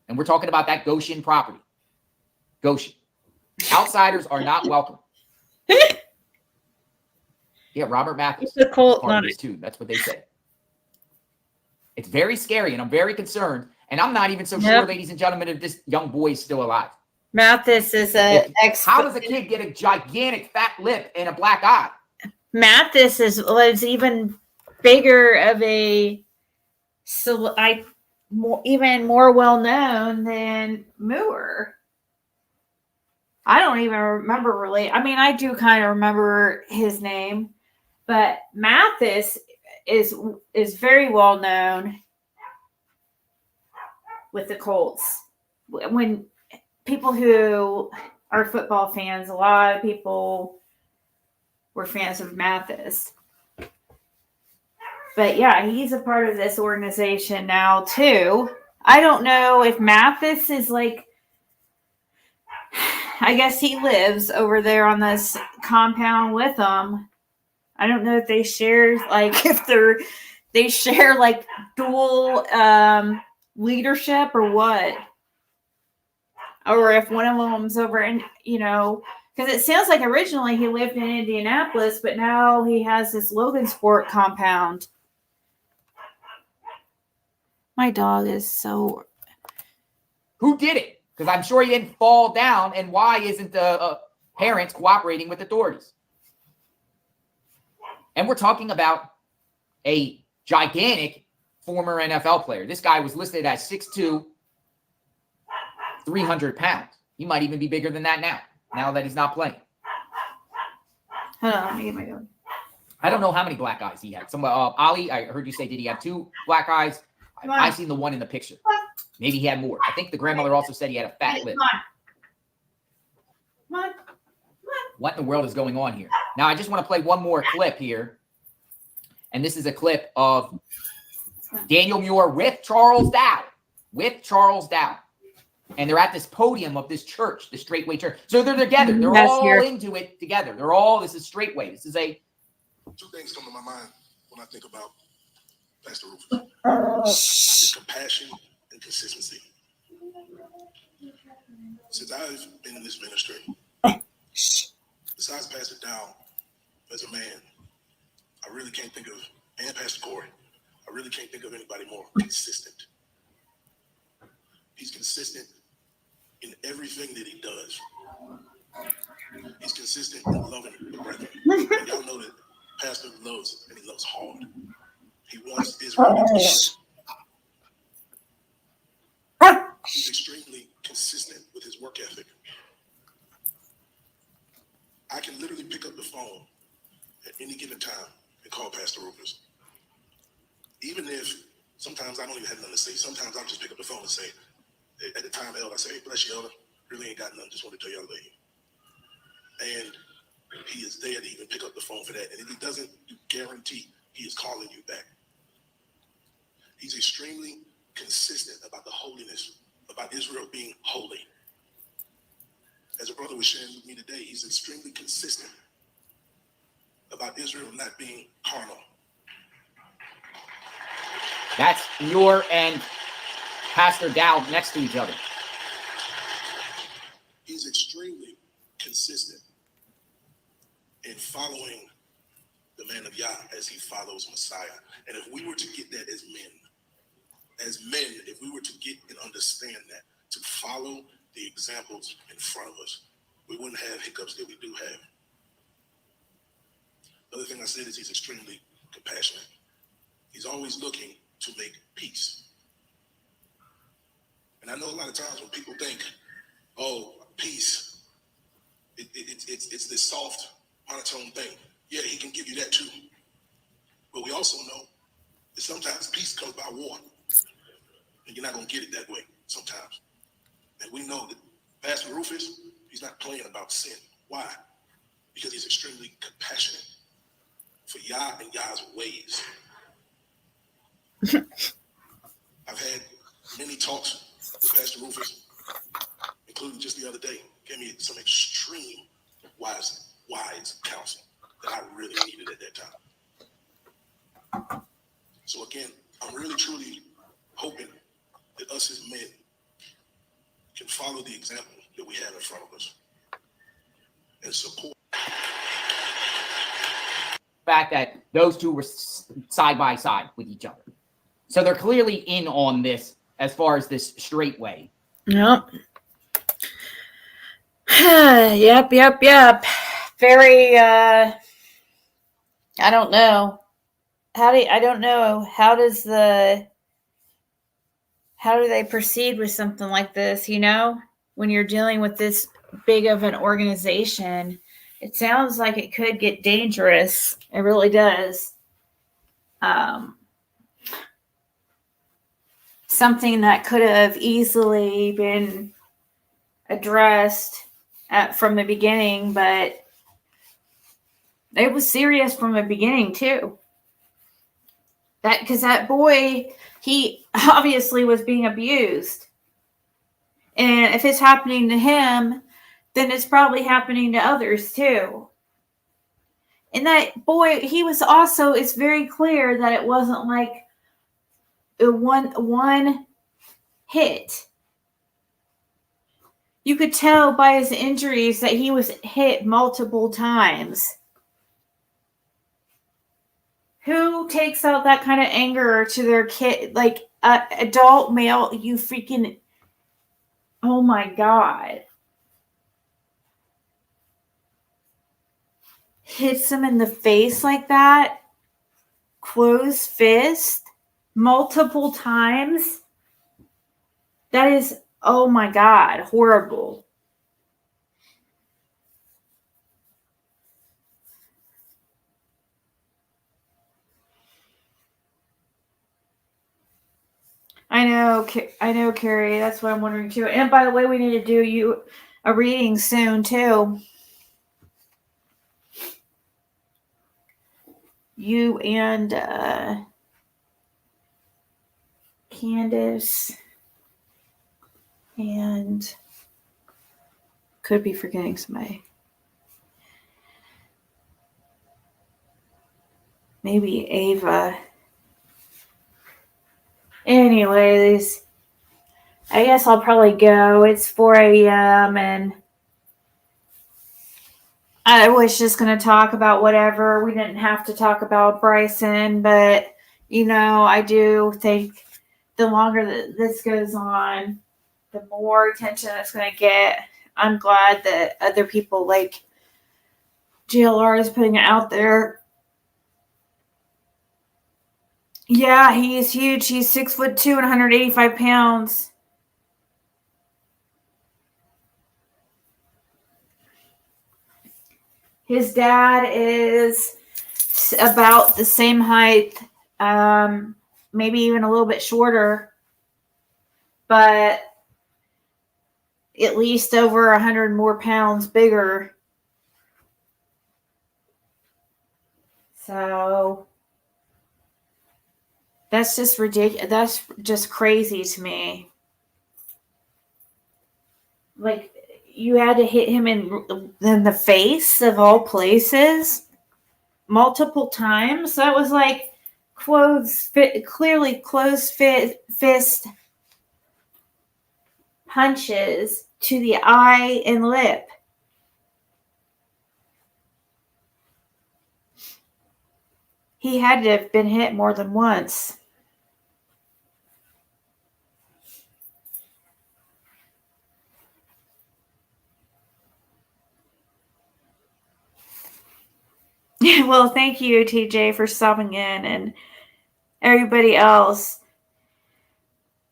And we're talking about that Goshen property. Goshen. Outsiders are not welcome. Yeah, Robert Mathis.
It's a cult
part of this too. That's what they say. It's very scary, and I'm very concerned. And I'm not even so sure, ladies and gentlemen, if this young boy is still alive.
Mathis is
how does a kid get a gigantic fat lip and a black eye?
Mathis was even bigger of a, even more well known than Muir. I don't even remember really. I mean, I do kind of remember his name, but Mathis is very well known with the Colts. When people who are football fans, a lot of people were fans of Mathis. But yeah, he's a part of this organization now too. I don't know if Mathis is like, I guess he lives over there on this compound with them. I don't know if they share, like, if they share like dual leadership or what, or if one of them's over in, because it sounds like originally he lived in Indianapolis, but now he has this Logansport compound. My dog is so.
Who did it? Because I'm sure he didn't fall down. And why isn't the parents cooperating with authorities? And we're talking about a gigantic former NFL player. This guy was listed as 6'2", 300 pounds. He might even be bigger than that now that he's not playing.
Hold on, let me get my dog.
I don't know how many black eyes he had. Ali, I heard you say, did he have 2 black eyes? I've seen the one in the picture. Maybe he had more. I think the grandmother also said he had a fat lip.
Come on.
What in the world is going on here? Now, I just want to play one more clip here. And this is a clip of Daniel Muir with Charles Dow. And they're at this podium of this church, the Straightway Church. So they're together. They're all into it together. This is Straightway. This is a...
2 things come to my mind when I think about Pastor Rufus. Compassion and consistency. Since I've been in this ministry, besides Pastor Dow, as a man, I really can't think of, and Pastor Corey, I really can't think of anybody more consistent. He's consistent in everything that he does. He's consistent in loving the brethren. And y'all know that Pastor loves, and he loves hard. wants Israel to peace. He's extremely consistent with his work ethic. I can literally pick up the phone at any given time and call Pastor Rufus. Even if sometimes I don't even have nothing to say. Sometimes I'll just pick up the phone and say, at the time, Elder, I say, hey, bless you, Elder. Really ain't got nothing. Just want to tell you I love you. And he is there to even pick up the phone for that. And if he doesn't, you guarantee he is calling you back. He's extremely consistent about the holiness, about Israel being holy. As a brother was sharing with me today, he's extremely consistent about Israel not being carnal.
That's Muir and Pastor Dow next to each other.
He's extremely consistent in following the man of Yah as he follows Messiah. And if we were to get that as men, if we were to get and understand that, to follow the examples in front of us, we wouldn't have hiccups that we do have. The other thing I said is he's extremely compassionate. He's always looking to make peace. And I know a lot of times when people think, oh, peace, it's this soft, monotone thing. Yeah, he can give you that too. But we also know that sometimes peace comes by war. And you're not going to get it that way sometimes. And we know that Pastor Rufus, he's not playing about sin. Why? Because he's extremely compassionate for Yah and Yah's ways. I've had many talks with Pastor Rufus, including just the other day. Gave me some extreme wise counsel that I really needed at that time. So again, I'm really truly hoping that us as men can follow the example that we have in front of us and support
The fact that those two were side by side with each other. So they're clearly in on this as far as this Straightway.
Yep. Yep. Very, I don't know. I don't know. How do they proceed with something like this, when you're dealing with this big of an organization? It sounds like it could get dangerous. It really does. Something that could have easily been addressed from the beginning, but it was serious from the beginning too. Because that boy, he obviously was being abused. And if it's happening to him, then it's probably happening to others too. And that boy, it's very clear that it wasn't like one hit. You could tell by his injuries that he was hit multiple times. Who takes out that kind of anger to their kid, like adult male? You freaking, oh my God. Hits him in the face like that, closed fist, multiple times. That is, oh my God, horrible. I know, Carrie. That's what I'm wondering too. And by the way, we need to do you a reading soon too. You and Candace, and could be forgetting somebody. Maybe Ava. Anyways, I guess I'll probably go. It's 4 a.m. and I was just going to talk about whatever. We didn't have to talk about Bryson, but, I do think the longer that this goes on, the more attention it's going to get. I'm glad that other people like GLR is putting it out there. Yeah, he is huge. He's 6'2" and 185 pounds. His dad is about the same height, maybe even a little bit shorter, but at least over 100 more pounds bigger. So that's just ridiculous. That's just crazy to me. Like, you had to hit him in the face of all places multiple times. That was like clearly closed fist punches to the eye and lip. He had to have been hit more than once. Well, thank you, TJ, for stopping in, and everybody else.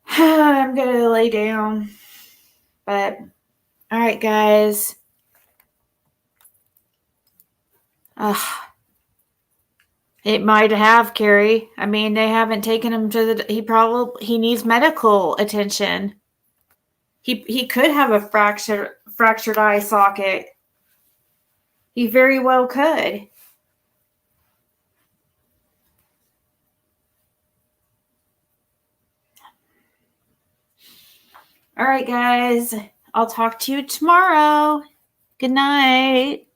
I'm going to lay down. But, all right, guys. It might have, Carrie. I mean, they haven't taken him to the. He needs medical attention. He could have a fractured eye socket. He very well could. All right, guys. I'll talk to you tomorrow. Good night.